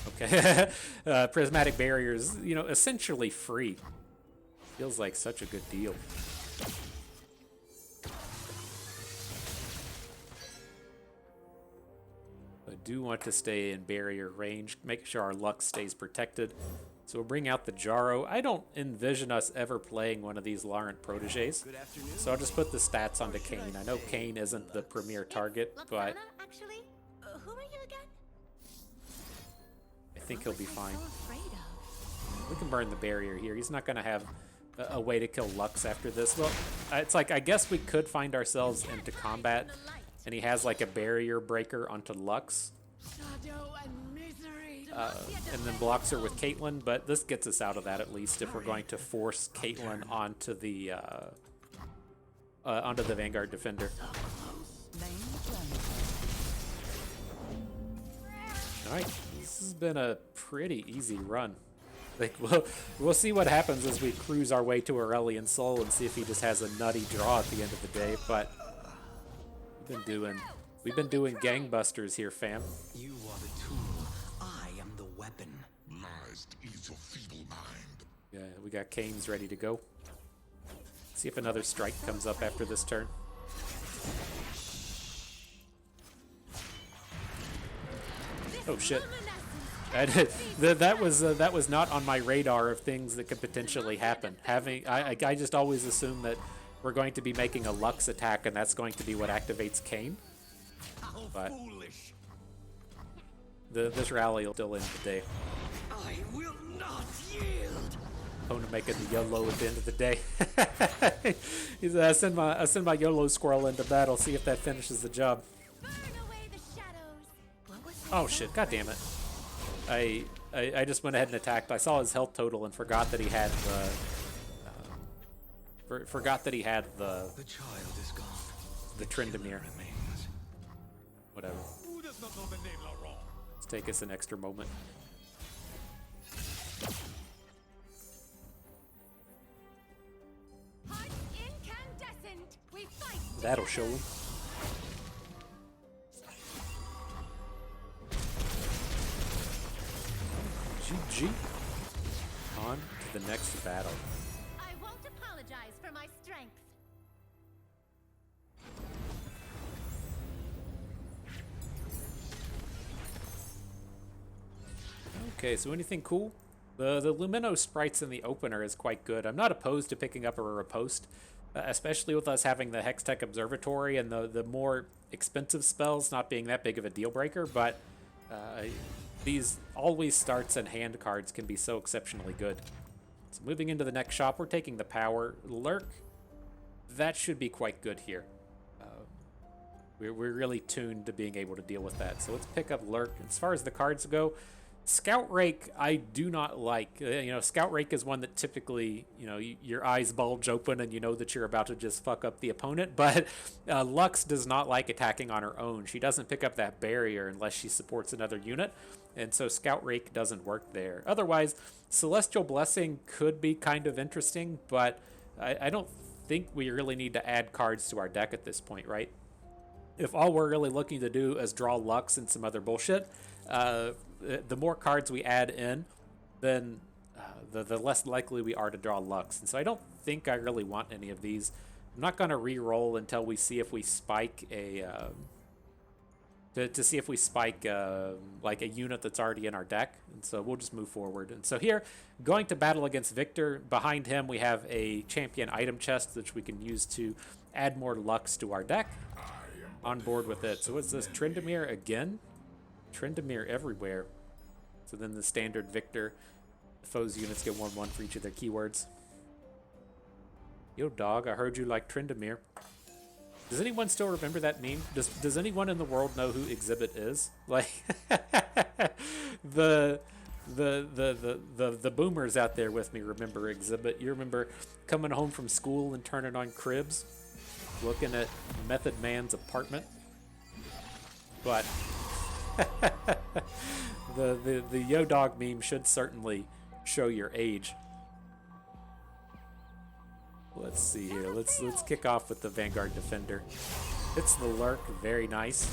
okay, prismatic barriers, essentially free. Feels like such a good deal. I do want to stay in barrier range, make sure our Lux stays protected. So we'll bring out the Jaro. I don't envision us ever playing one of these Laurent proteges. So I'll just put the stats onto Kane. I know Kane isn't the premier target, but Luxana, actually? Who are you again? I think he'll be fine. So afraid of. We can burn the barrier here. He's not going to have a way to kill Lux after this. Well, it's like, I guess we could find ourselves into combat, and he has like a barrier breaker onto Lux. Shadow and misery. And then blocks her with Caitlyn, but this gets us out of that at least if we're going to force Caitlyn onto the Vanguard Defender. All right, this has been a pretty easy run. Like we'll see what happens as we cruise our way to Aurelian Soul and see if he just has a nutty draw at the end of the day. But we've been doing gangbusters here, fam. You are the tool. I am the weapon. Lies to ease your feeble mind. Yeah, we got Canes ready to go. See if another strike comes up after this turn. Oh shit. That was not on my radar of things that could potentially happen. I just always assume that we're going to be making a Lux attack and that's going to be what activates Kane. How But foolish. this rally will still end today. I will not yield. Opponent making the YOLO at the end of the day. He's I send my YOLO squirrel into battle, see if that finishes the job. Burn away the shadows. What was that? Oh shit, god damn it. I just went ahead and attacked. I saw his health total and forgot that he had the The child is gone. the Tryndamere. Remains. Whatever. Who does not know the name Laurent? Let's take us an extra moment. Hearts incandescent. We fight. That'll show him. GG. On to the next battle. I won't apologize for my strength. Okay, so anything cool? The Lumino sprites in the opener is quite good. I'm not opposed to picking up a riposte, especially with us having the Hextech Observatory and the more expensive spells not being that big of a deal breaker, but these always starts and hand cards can be so exceptionally good. So moving into the next shop, we're taking the power. Lurk, that should be quite good here. We're really tuned to being able to deal with that. So let's pick up Lurk. As far as the cards go, Scout Rake, I do not like. Scout Rake is one that typically, your eyes bulge open and you know that you're about to just fuck up the opponent. But Lux does not like attacking on her own. She doesn't pick up that barrier unless she supports another unit. And so Scout Rake doesn't work there. Otherwise, Celestial Blessing could be kind of interesting, but I don't think we really need to add cards to our deck at this point, right? If all we're really looking to do is draw Lux and some other bullshit, the more cards we add in, then the less likely we are to draw Lux. And so I don't think I really want any of these. I'm not going to re-roll until we see if we spike a... to see if we spike like a unit that's already in our deck. And so we'll just move forward. And so here, going to battle against Victor. Behind him, we have a champion item chest, which we can use to add more Lux to our deck. On board with it. So what's this? Tryndamere again? Tryndamere everywhere. So then the standard Victor foes units get 1/1 for each of their keywords. Yo, dog, I heard you like Tryndamere. Does anyone still remember that meme? Does anyone in the world know who Exhibit is? Like the boomers out there with me remember Exhibit. You remember coming home from school and turning on Cribs, looking at Method Man's apartment. But the Yo Dog meme should certainly show your age. Let's see here. Let's kick off with the Vanguard Defender. It's the Lurk, very nice.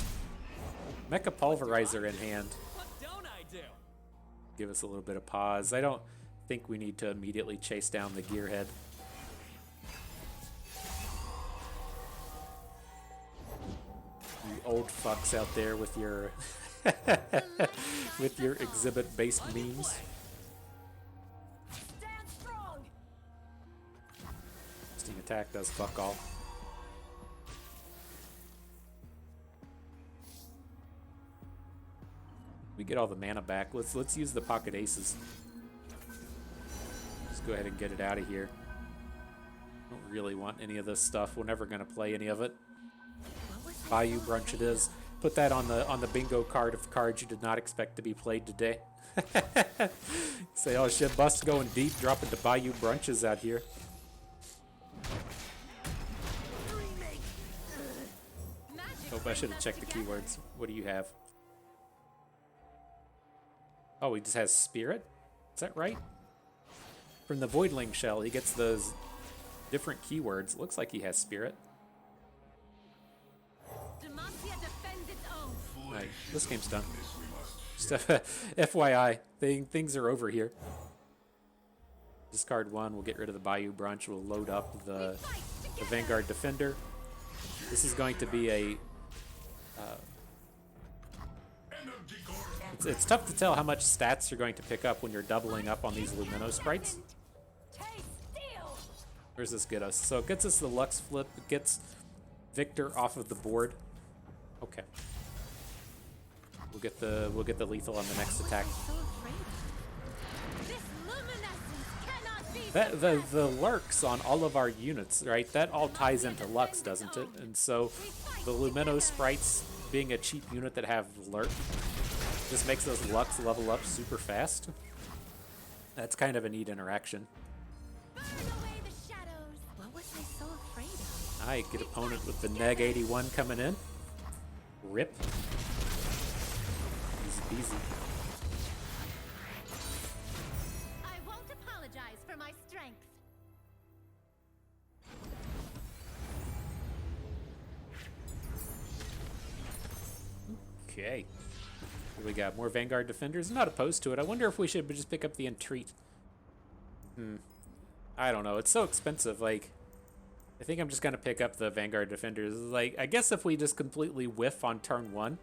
Mecha Pulverizer in hand. What don't I do? Give us a little bit of pause. I don't think we need to immediately chase down the Gearhead. You old fucks out there with your with your Exhibit-based memes. Stand strong. Sting attack does fuck all. We get all the mana back. Let's use the pocket aces. Just go ahead and get it out of here. Don't really want any of this stuff. We're never gonna play any of it. Bayou Brunch it is. Put that on the bingo card of cards you did not expect to be played today. Say, oh shit, Bust's going deep, dropping the Bayou Brunches out here. Hope I should have checked the keywords. What do you have? Oh, he just has Spirit? Is that right? From the Voidling Shell, he gets those different keywords. Looks like he has Spirit. Demacia defends its own. Right, this game's done. Just FYI, things are over here. Discard one, we'll get rid of the Bayou Brunch, we'll load up the Vanguard Defender. This is going to be a... It's tough to tell how much stats you're going to pick up when you're doubling up on these Lumino sprites. Where's this get us? So it gets us the Lux flip, it gets Victor off of the board. Okay. We'll get the lethal on the next attack. This luminescence cannot be The lurks on all of our units, right? That all ties into Lux, doesn't it? And so the Lumino sprites being a cheap unit that have lurk just makes those Lux level up super fast. That's kind of a neat interaction. burn away the shadows. What was I so afraid of? I get opponent with the Neg 81 coming in. Rip. Easy peasy. I won't apologize for my strength. Okay. Here we got more Vanguard Defenders. I'm not opposed to it. I wonder if we should just pick up the Entreat. I don't know. It's so expensive. Like, I think I'm just going to pick up the Vanguard Defenders. Like, I guess if we just completely whiff on turn 1,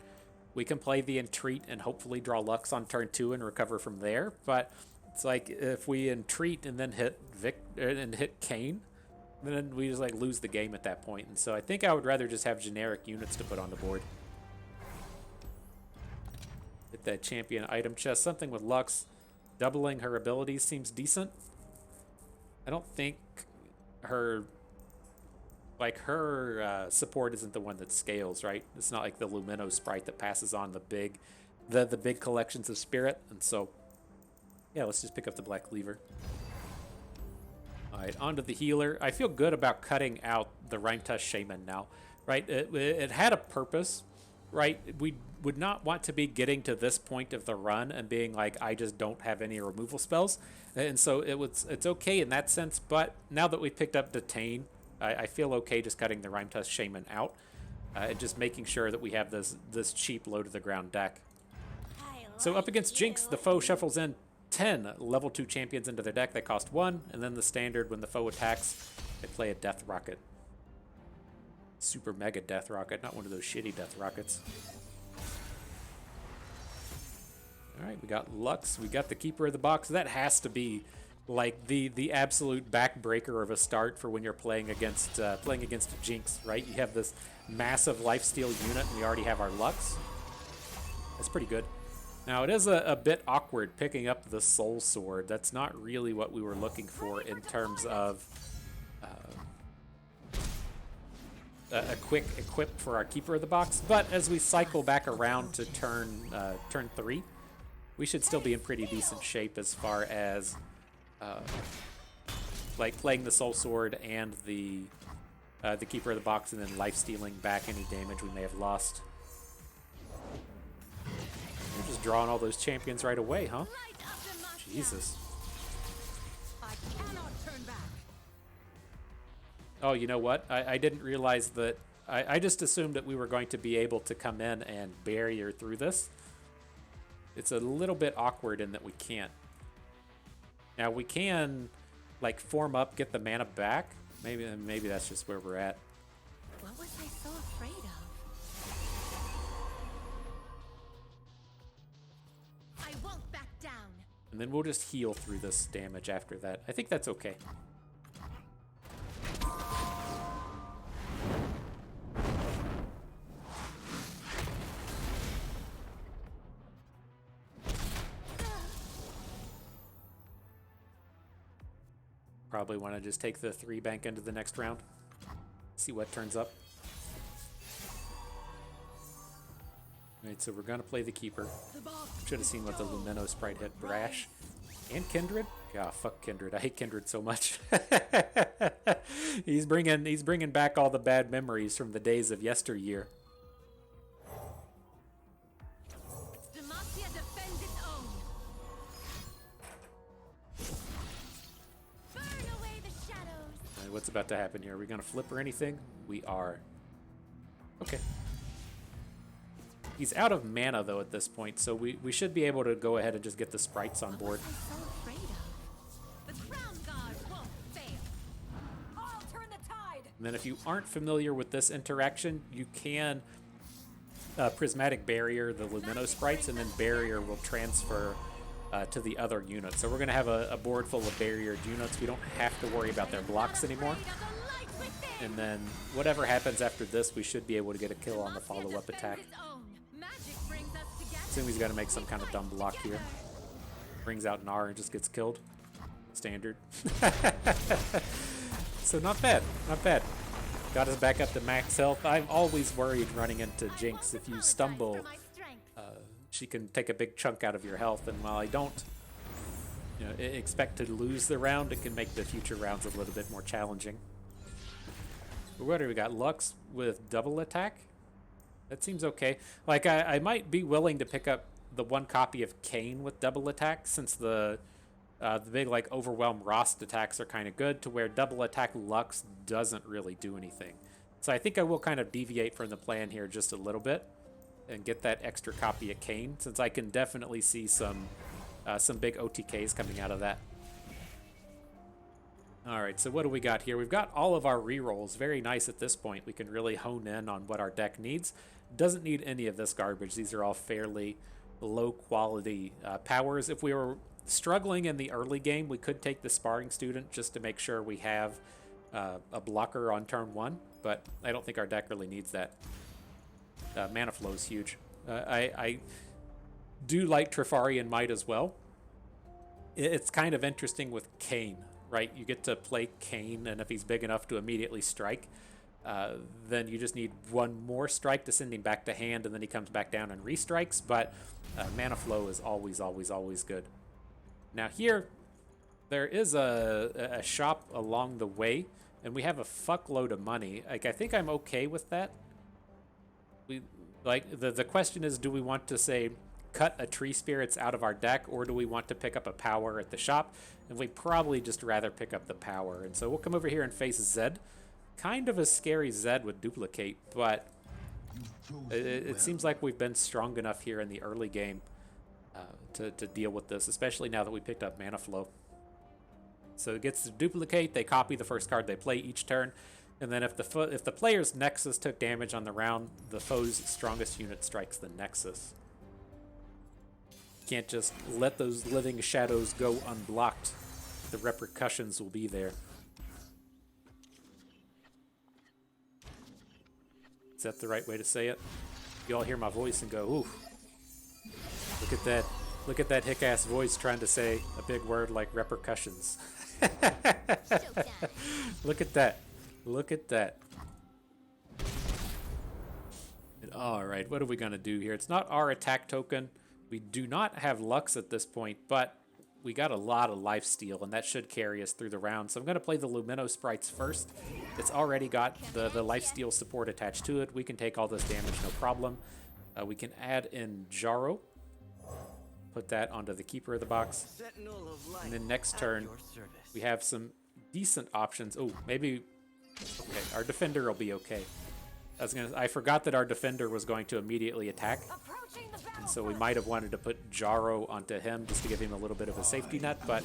we can play the Entreat and hopefully draw Lux on turn 2 and recover from there. But it's like, if we Entreat and then hit Kane, then we just like lose the game at that point. And so I think I would rather just have generic units to put on the board. Hit that champion item chest. Something with Lux doubling her abilities seems decent. I don't think her support isn't the one that scales, right? It's not like the Lumino sprite that passes on the big collections of spirit. And so yeah, let's just pick up the Black Cleaver. All right, onto the healer. I feel good about cutting out the Rhymetusk Shaman now, right? It had a purpose, right? We would not want to be getting to this point of the run and being like, I just don't have any removal spells. And so it's okay in that sense, but now that we've picked up Detain, I feel okay just cutting the Rhymetusk Shaman out and just making sure that we have this cheap low to the ground deck. So up against Jinx, the foe shuffles in 10 level 2 champions into their deck. They cost 1, and then the standard, when the foe attacks, they play a Death Rocket. Super mega Death Rocket, not one of those shitty Death Rockets. Alright, we got Lux, we got the Keeper of the Box. That has to be like the absolute backbreaker of a start for when you're playing against Jinx, right? You have this massive lifesteal unit, and we already have our Lux. That's pretty good. Now, it is a bit awkward picking up the Soul Sword. That's not really what we were looking for in terms of a quick equip for our Keeper of the Box. But as we cycle back around to turn 3, we should still be in pretty decent shape as far as like playing the Soul Sword and the Keeper of the Box, and then life-stealing back any damage we may have lost. You're just drawing all those champions right away, huh? Jesus. I cannot turn back. Oh, you know what? I didn't realize that. I just assumed that we were going to be able to come in and barrier through this. It's a little bit awkward in that we can't. Now, we can, like, form up, get the mana back. Maybe that's just where we're at. What was I so afraid of? I won't back down. And then we'll just heal through this damage after that. I think that's okay. Probably want to just take the 3 bank into the next round. See what turns up. Alright, so we're going to play the Keeper. Should have seen what the Lumino sprite hit. Brash. And Kindred? Yeah, fuck Kindred. I hate Kindred so much. He's bringing back all the bad memories from the days of yesteryear. Demacia defends its own. Burn away the shadows. Alright, what's about to happen here? Are we going to flip or anything? We are. Okay. He's out of mana, though, at this point, so we should be able to go ahead and just get the sprites on board. What was I so afraid of? The crown guard won't fail. I'll turn the tide. And then if you aren't familiar with this interaction, you can Prismatic Barrier the Lumino sprites, and then Barrier will transfer to the other units. So we're going to have a board full of barriered units. We don't have to worry about their blocks anymore. And then whatever happens after this, we should be able to get a kill on the follow-up attack. Assume he's got to make some kind of dumb block here. Brings out Gnar and just gets killed. Standard. So not bad, not bad. Got us back up to max health. I'm always worried running into Jinx. If you stumble, she can take a big chunk out of your health. And while I don't expect to lose the round, it can make the future rounds a little bit more challenging. But what do we got? Lux with double attack? That seems okay. Like, I might be willing to pick up the 1 copy of Kayn with double attack, since the big, like, Overwhelm Rost attacks are kind of good, to where double attack Lux doesn't really do anything. So I think I will kind of deviate from the plan here just a little bit and get that extra copy of Kayn, since I can definitely see some big OTKs coming out of that. Alright, so what do we got here? We've got all of our rerolls. Very nice at this point. We can really hone in on what our deck needs. Doesn't need any of this garbage. These are all fairly low quality powers. If we were struggling in the early game, we could take the Sparring Student just to make sure we have a blocker on turn 1, but I don't think our deck really needs that. Mana flow is huge. I do like Trifarian Might as well. It's kind of interesting with Kayn, right? You get to play Kayn, and if he's big enough to immediately strike, then you just need 1 more strike to send him back to hand, and then he comes back down and restrikes, but mana flow is always, always, always good. Now here, there is a shop along the way, and we have a fuckload of money. Like, I think I'm okay with that. The question is, do we want to, say, cut a Tree Spirits out of our deck, or do we want to pick up a power at the shop? And we'd probably just rather pick up the power. And so we'll come over here and face Zed. Kind of a scary Zed with duplicate, but it seems like we've been strong enough here in the early game to deal with this, especially now that we picked up Mana Flow. So it gets to duplicate. They copy the first card they play each turn, and then if the player's Nexus took damage on the round, the foe's strongest unit strikes the Nexus. Can't just let those living shadows go unblocked. The repercussions will be there. Is that the right way to say it? You all hear my voice and go, ooh. Look at that. Look at that hick-ass voice trying to say a big word like repercussions. Look at that. Look at that. Alright, what are we going to do here? It's not our attack token. We do not have Lux at this point, but we got a lot of lifesteal, and that should carry us through the round. So I'm going to play the Lumino sprites first. It's already got the lifesteal support attached to it. We can take all this damage, no problem. We can add in Jaro. Put that onto the keeper of the box. And then next turn, we have some decent options. Oh, maybe... Okay, our defender will be okay. I forgot that our defender was going to immediately attack. And so we might have wanted to put Jaro onto him just to give him a little bit of a safety net, but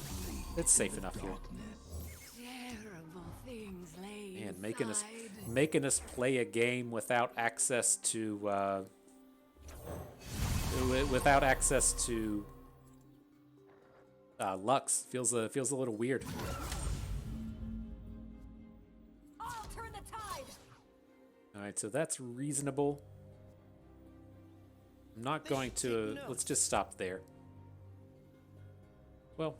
it's safe enough here. Man, making us play a game without access to Lux feels a little weird. All right, so that's reasonable. I'm not going to... Let's just stop there. Well,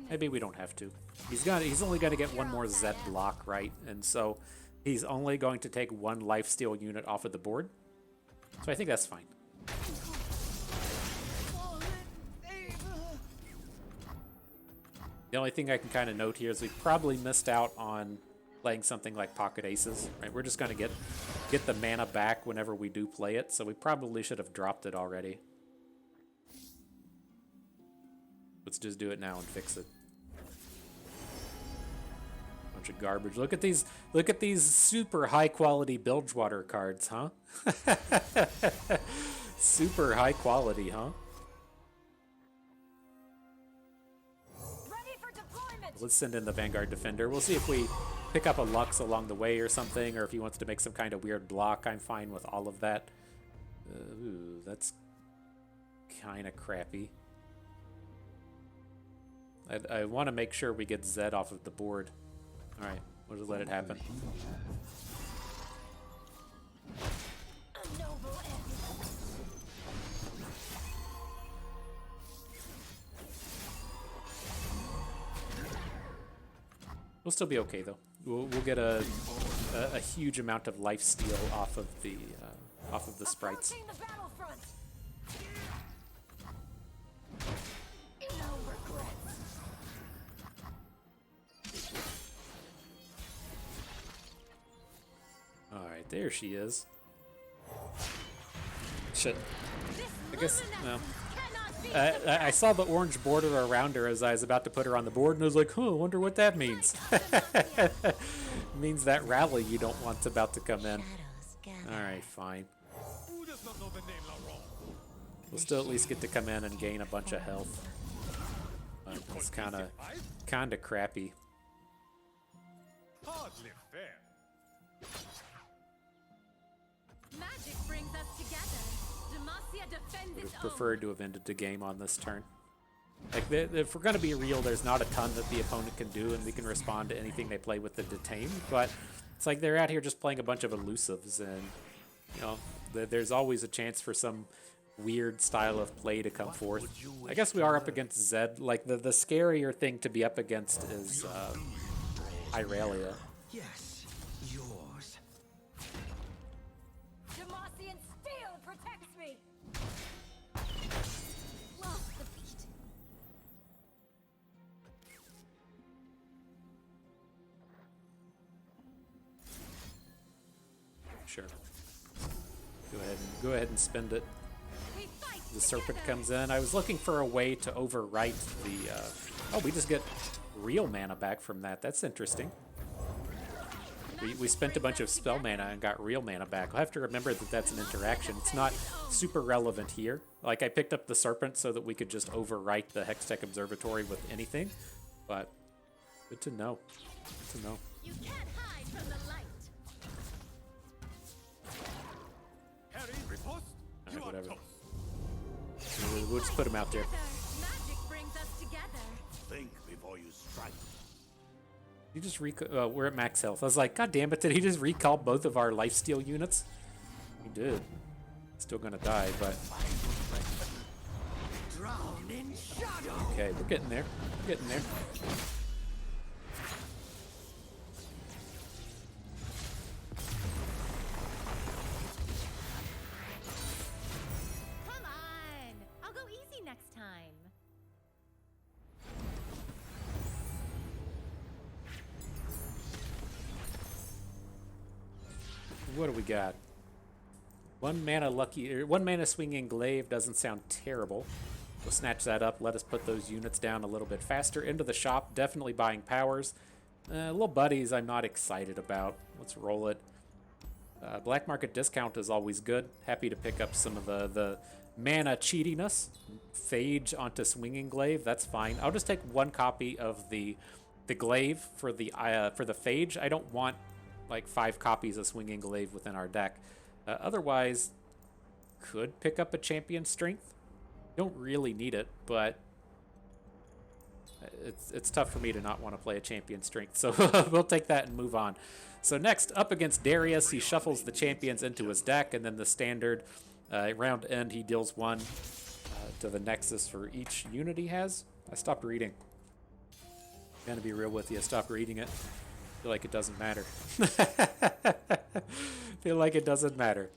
maybe we don't have to. He's only going to get one more Z block, right? And so he's only going to take one lifesteal unit off of the board. So I think that's fine. The only thing I can kind of note here is we probably missed out on playing something like Pocket Aces, right? We're just going to get the mana back whenever we do play it, so we probably should have dropped it already. Let's just do it now and fix it. Bunch of garbage. Look at these super high quality Bilgewater cards, huh? Super high quality, huh? Let's send in the Vanguard Defender. We'll see if we pick up a Lux along the way or something, or if he wants to make some kind of weird block. I'm fine with all of that. Ooh, that's kind of crappy. I want to make sure we get Zed off of the board. All right, we'll just let it happen. We'll still be okay though. We'll get a huge amount of life steal off of the sprites. All right, there she is. Shit. I guess no. I saw the orange border around her as I was about to put her on the board, and I was like, "Huh, I wonder what that means." It means that rally you don't want's about to come in. All right, fine. We'll still at least get to come in and gain a bunch of health. It's kind of crappy. Hardly fair. Magic brings us together. Demacia defends Would its have preferred to have ended the game on this turn. Like, if we're going to be real, there's not a ton that the opponent can do, and we can respond to anything they play with the Detain, but it's like they're out here just playing a bunch of elusives, and, you know, there's always a chance for some weird style of play to come forth. I guess we are up against Zed. Like, the scarier thing to be up against is Irelia. Yes, yours. Demacian steel protects me. Lost the beat. Sure. Go ahead and spend it. We fight The Serpent together. comes in. I was looking for a way to overwrite the... Oh, we just get real mana back from that. That's interesting. We spent a bunch of spell mana and got real mana back. I'll have to remember that that's an interaction. It's not super relevant here. Like, I picked up the Serpent so that we could just overwrite the Hextech Observatory with anything. But good to know. Good to know. You can't hide from the light. Harry, riposte. Alright, whatever. We'll just put him out there. Together, magic brings us together. Think before you strike. He just we're at max health. I was like, God damn it, did he just recall both of our lifesteal units? He did. Still gonna die, but Drown in shadow. okay, we're getting there. We're getting there. Come on. I'll go easy next time. What do we got? 1 mana swinging glaive doesn't sound terrible. We'll snatch that up. Let us put those units down a little bit faster. Into the shop, definitely buying powers. Little buddies I'm not excited about. Let's roll it. Black market discount is always good. Happy to pick up some of the mana cheatiness. Phage onto swinging glaive, that's fine. I'll just take 1 copy of the glaive for the phage. I don't want like 5 copies of swinging glaive within our deck. Otherwise, could pick up a champion strength. Don't really need it, but it's tough for me to not want to play a champion strength. So we'll take that and move on. So next, up against Darius, he shuffles the champions into his deck, and then the standard round end, he deals 1 to the Nexus for each unit he has. I stopped reading. I'm gonna be real with you. I stopped reading it. Feel like it doesn't matter. Feel like it doesn't matter.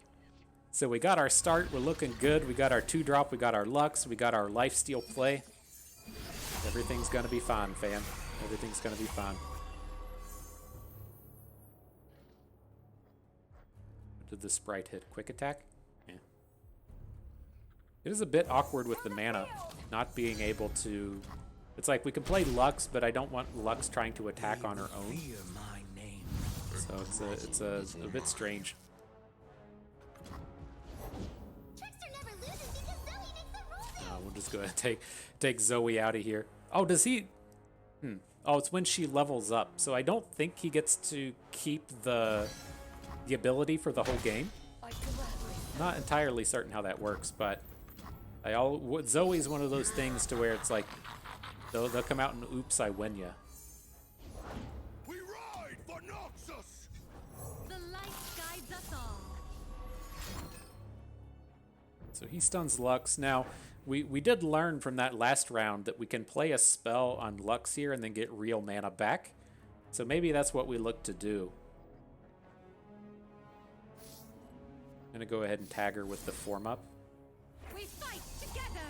So we got our start. We're looking good. We got our 2-drop. We got our Lux. We got our lifesteal play. Everything's gonna be fine, fam. Everything's gonna be fine. Did the sprite hit quick attack? Yeah. It is a bit awkward with the mana, not being able to. It's like we can play Lux, but I don't want Lux trying to attack on her own. Fear my name. So it's a bit strange. Trickster never loses because Zoe makes the rules. We'll just go ahead and take Zoe out of here. Oh, does he? Oh, it's when she levels up. So I don't think he gets to keep the ability for the whole game. Not entirely certain how that works, but Zoe's one of those things to where it's like they'll come out and oops, I win ya. We ride for Noxus! The light guides us all. So he stuns Lux. Now, we did learn from that last round that we can play a spell on Lux here and then get real mana back. So maybe that's what we look to do. I'm gonna go ahead and tag her with the form up. We fight together.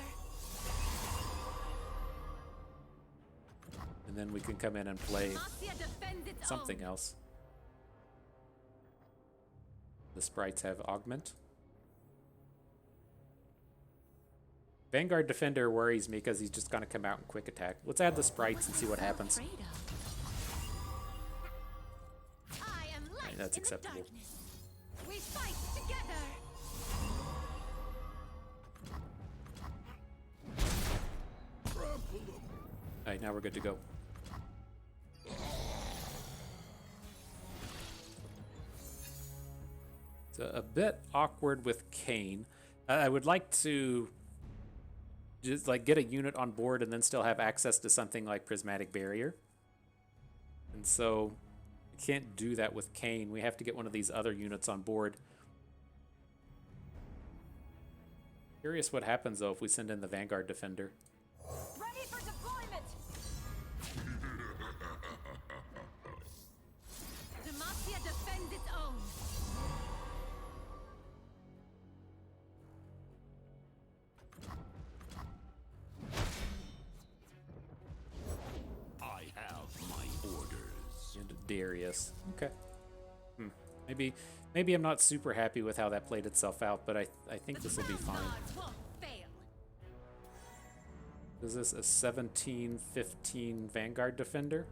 And then we can come in and play Demacia defends its something own. else. The sprites have augment. Vanguard Defender worries me because he's just gonna come out and quick attack. Let's add the sprites and see what happens. I am light Right, that's in acceptable. the darkness. We fight together. Alright, now we're good to go. It's a bit awkward with Kane. I would like to just like get a unit on board and then still have access to something like Prismatic Barrier. And so we can't do that with Kane. We have to get one of these other units on board. Curious what happens though if we send in the Vanguard Defender. Ready for deployment. Demacia defends its own. I have my orders. And Darius. Okay. Maybe I'm not super happy with how that played itself out, but I think this will be fine. Gods won't fail. Is this a 17-15 Vanguard Defender?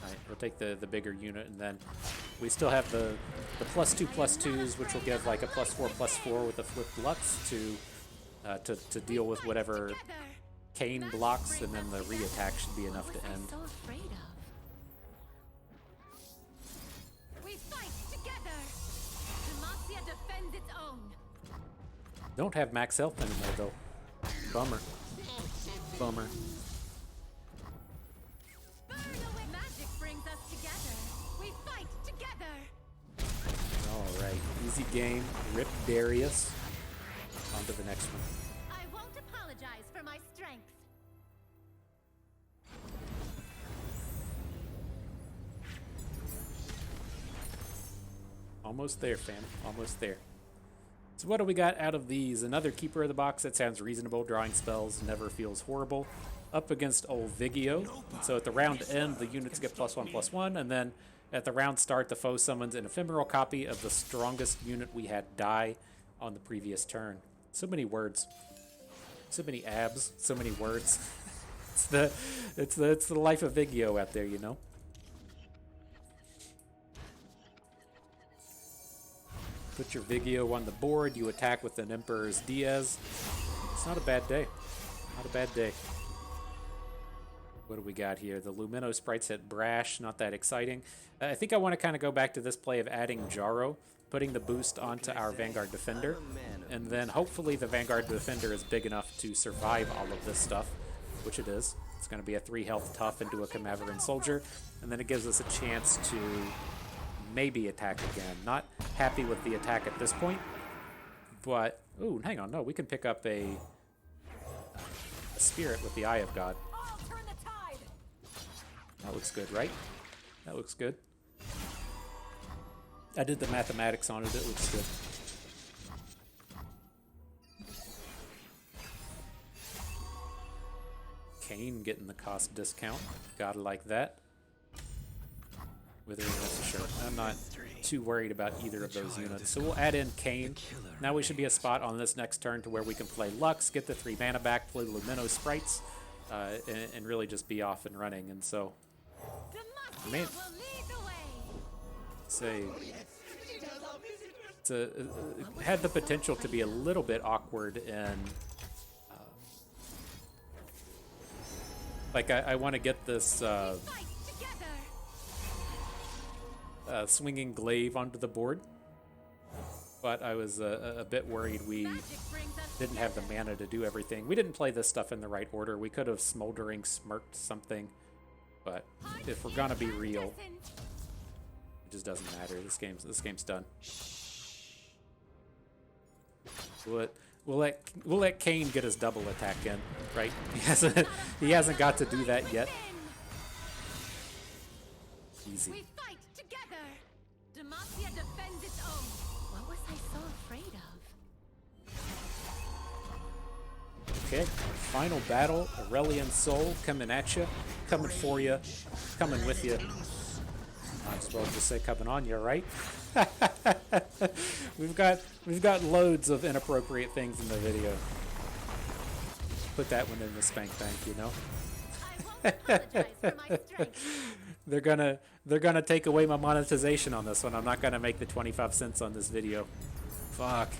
Alright, we'll take the bigger unit and then We still have the +2/+2s, which will give like a +4/+4 with a flipped Lux to deal with whatever Kane blocks, and then the re-attack should be enough to end. So afraid of. We fight together. Demacia defends its own. Don't have max health anymore though. Bummer. Bummer. Burn away. Magic brings us together. We fight together. Alright, easy game. Rip Darius. On to the next one. I won't apologize for my strength. Almost there, fam. Almost there. So what do we got out of these? Another Keeper of the Box. That sounds reasonable. Drawing spells never feels horrible. Up against old Vigio. So at the round end, the units get +1/+1, and then at the round start, the foe summons an ephemeral copy of the strongest unit we had die on the previous turn. So many words. So many abs. So many words. it's the life of Vigio out there, you know? Put your Vigio on the board, you attack with an Emperor's Diaz. It's not a bad day. Not a bad day. What do we got here? The Lumino sprites hit Brash, not that exciting. I think I want to kind of go back to this play of adding Jaro, putting the boost onto our Vanguard Defender, and then hopefully the Vanguard Defender is big enough to survive all of this stuff, which it is. It's going to be a 3 health tough into a Camaveran Soldier, and then it gives us a chance to maybe attack again. Not happy with the attack at this point, but... Ooh, hang on, no, we can pick up a Spirit with the Eye of God. I'll turn the tide. That looks good, right? That looks good. I did the mathematics on it, it looks good. Kane getting the cost discount. Gotta like that. Withering Sure. I'm not too worried about either of those units. So we'll add in Kane. Now we should be a spot on this next turn to where we can play Lux, get the 3 mana back, play Lumino sprites, and really just be off and running. And so, Demacia man, will lead the way. it had the potential to be a little bit awkward and like I want to get this Fight together. swinging glaive onto the board, but I was a bit worried we Magic brings us didn't have the mana to do everything. We didn't play this stuff in the right order. We could have smoldering smirked something, but if we're gonna be real, it just doesn't matter. This game's done. We'll let Kane get his double attack in, right? He hasn't got to do that yet. Easy. We fight together. Demacia defends its own. What was I so afraid of? Okay, final battle. Aurelian Soul coming at you, coming for you, coming with you. Might as well just say coming on you, right? We've got loads of inappropriate things in the video. Put that one in the spank bank, you know. I won't apologize for my strength. They're gonna take away my monetization on this one. I'm not gonna make the 25 cents on this video. Fuck.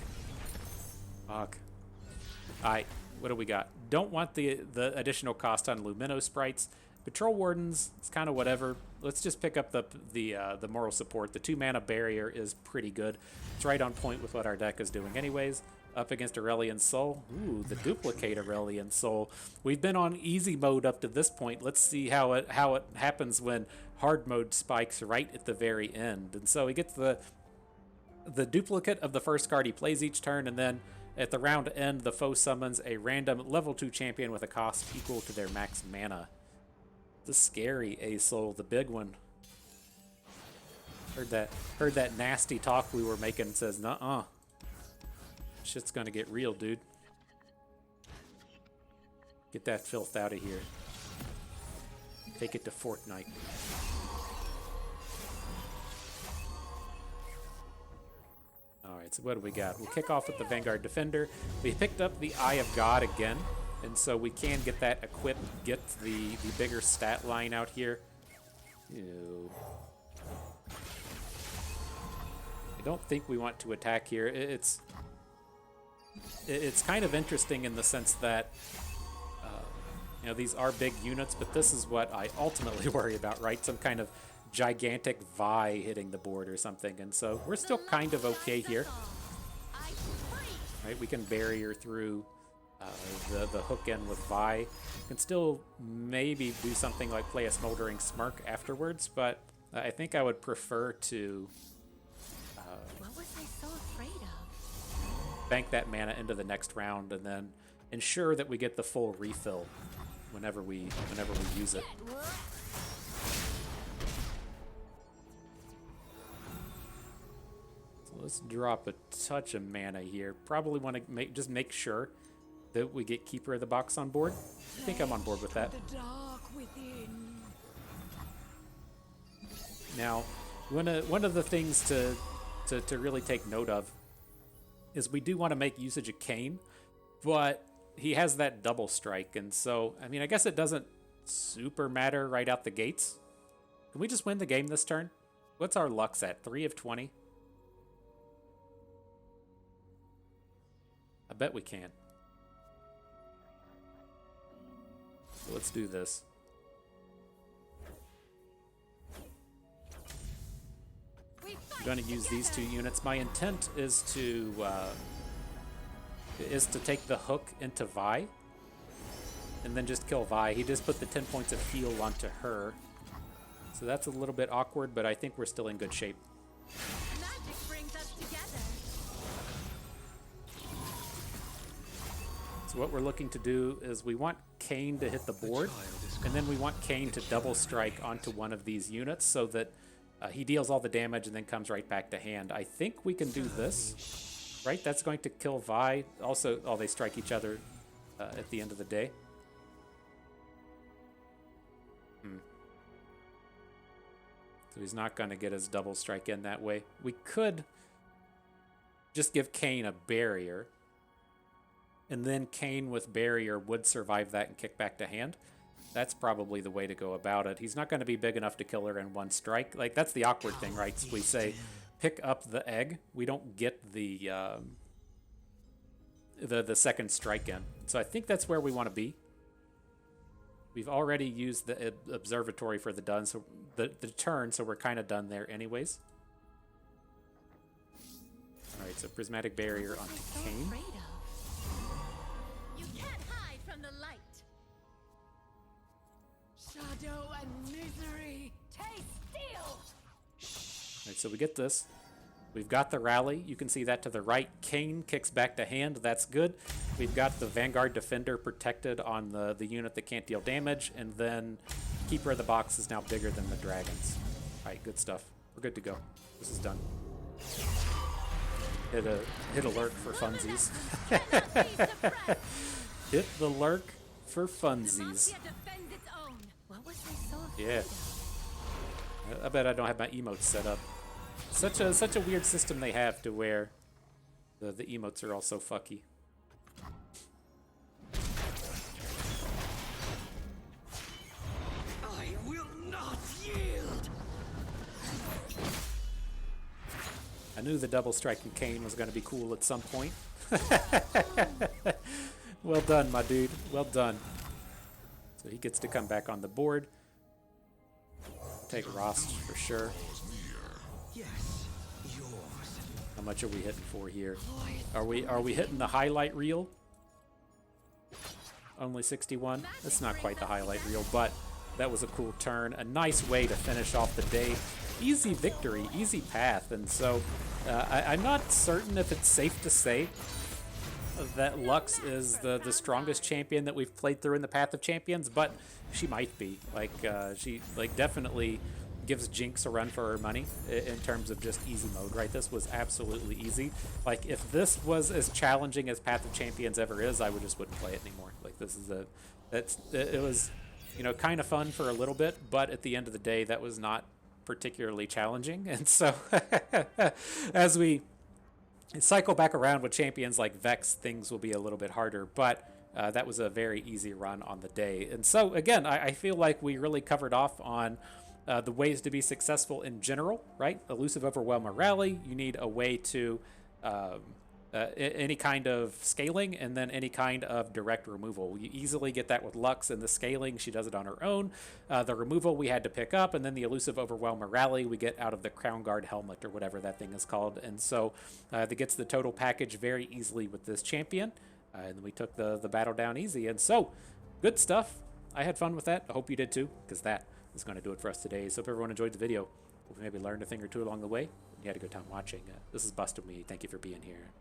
Alright, what do we got? Don't want the additional cost on Lumino sprites. Patrol Wardens, it's kind of whatever. Let's just pick up the moral support. The 2 mana barrier is pretty good. It's right on point with what our deck is doing anyways. Up against Aurelian Soul. Ooh, the duplicate Aurelian Soul. We've been on easy mode up to this point. Let's see how it happens when hard mode spikes right at the very end. And so he gets the duplicate of the first card he plays each turn, and then at the round end, the foe summons a random level 2 champion with a cost equal to their max mana. The scary A-Soul, the big one. Heard that nasty talk we were making. Says, nuh-uh. Shit's gonna get real, dude. Get that filth out of here. Take it to Fortnite. Alright, so what do we got? We'll kick off with the Vanguard Defender. We picked up the Eye of God again, and so we can get that equipped, get the bigger stat line out here. Ew. I don't think we want to attack here. It's kind of interesting in the sense that you know, these are big units, but this is what I ultimately worry about, right? Some kind of gigantic Vi hitting the board or something, and so we're still kind of okay here. Right, we can barrier through the hook in with Vi. Can still maybe do something like play a Smoldering Smirk afterwards, but I think I would prefer to What was I so afraid of? bank that mana into the next round and then ensure that we get the full refill whenever we use it. So let's drop a touch of mana here. Probably want to just make sure that we get Keeper of the Box on board. I think I'm on board with that. The dark within. Now, one of the things to really take note of is we do want to make usage of Kane, but he has that double strike, and so, I mean, I guess it doesn't super matter right out the gates. Can we just win the game this turn? What's our Lux at? 3 of 20? I bet we can. So let's do this. I'm going to use these 2 units. My intent is to take the hook into Vi, and then just kill Vi. He just put the 10 points of heal onto her, so that's a little bit awkward, but I think we're still in good shape. Magic brings us together. So what we're looking to do is we want Kane to hit the board, and then we want Kane to double strike onto one of these units so that he deals all the damage and then comes right back to hand. I think we can do this. Right, that's going to kill Vi. Also, they strike each other at the end of the day. So he's not going to get his double strike in that way. We could just give Kane a barrier, and then Kane with barrier would survive that and kick back to hand. That's probably the way to go about it. He's not going to be big enough to kill her in one strike. Like, that's the awkward thing, right? We say, pick up the egg. We don't get the second strike in. So I think that's where we want to be. We've already used the observatory for the turn, so we're kind of done there anyways. All right, so prismatic barrier onto Kane. Afraid of. You can't hide from the light. Shadow and misery. Taste steel. All right, so we get this. We've got the rally. You can see that to the right. Kane kicks back to hand. That's good. We've got the Vanguard Defender protected on the unit that can't deal damage. And then Keeper of the Box is now bigger than the dragons. All right, good stuff. We're good to go. This is done. Hit alert for funsies. Hit the lurk for funsies. What was I so afraid Yeah. of? I bet I don't have my emotes set up. Such a weird system they have to where the emotes are all so fucky. I will not yield. I knew the double striking Kane was going to be cool at some point. Well done, my dude. Well done. So he gets to come back on the board. Take Rost for sure. Yes, yours. How much are we hitting for here? Are we hitting the highlight reel? Only 61? That's not quite the highlight reel, but that was a cool turn. A nice way to finish off the day. Easy victory, easy path. And so I'm not certain if it's safe to say that Lux is the strongest champion that we've played through in the Path of Champions, but she might be. She definitely gives Jinx a run for her money in terms of just easy mode, right? This was absolutely easy. Like, if this was as challenging as Path of Champions ever is, I wouldn't play it anymore. Like, it was, kind of fun for a little bit, but at the end of the day, that was not particularly challenging. And so, as we cycle back around with champions like Vex, things will be a little bit harder, but that was a very easy run on the day. And so, again, I feel like we really covered off on the ways to be successful in general, right? Elusive, Overwhelm, or Rally. You need a way to any kind of scaling, and then any kind of direct removal. You easily get that with Lux, and the scaling, she does it on her own. The removal we had to pick up, and then the Elusive, Overwhelm, or Rally we get out of the Crown Guard helmet, or whatever that thing is called. And so that gets the total package very easily with this champion. And we took the battle down easy. And so, good stuff. I had fun with that. I hope you did too, because that is going to do it for us today. So hope everyone enjoyed the video. Hope we maybe learned a thing or two along the way. You had a good time watching. This is Busted Me. Thank you for being here.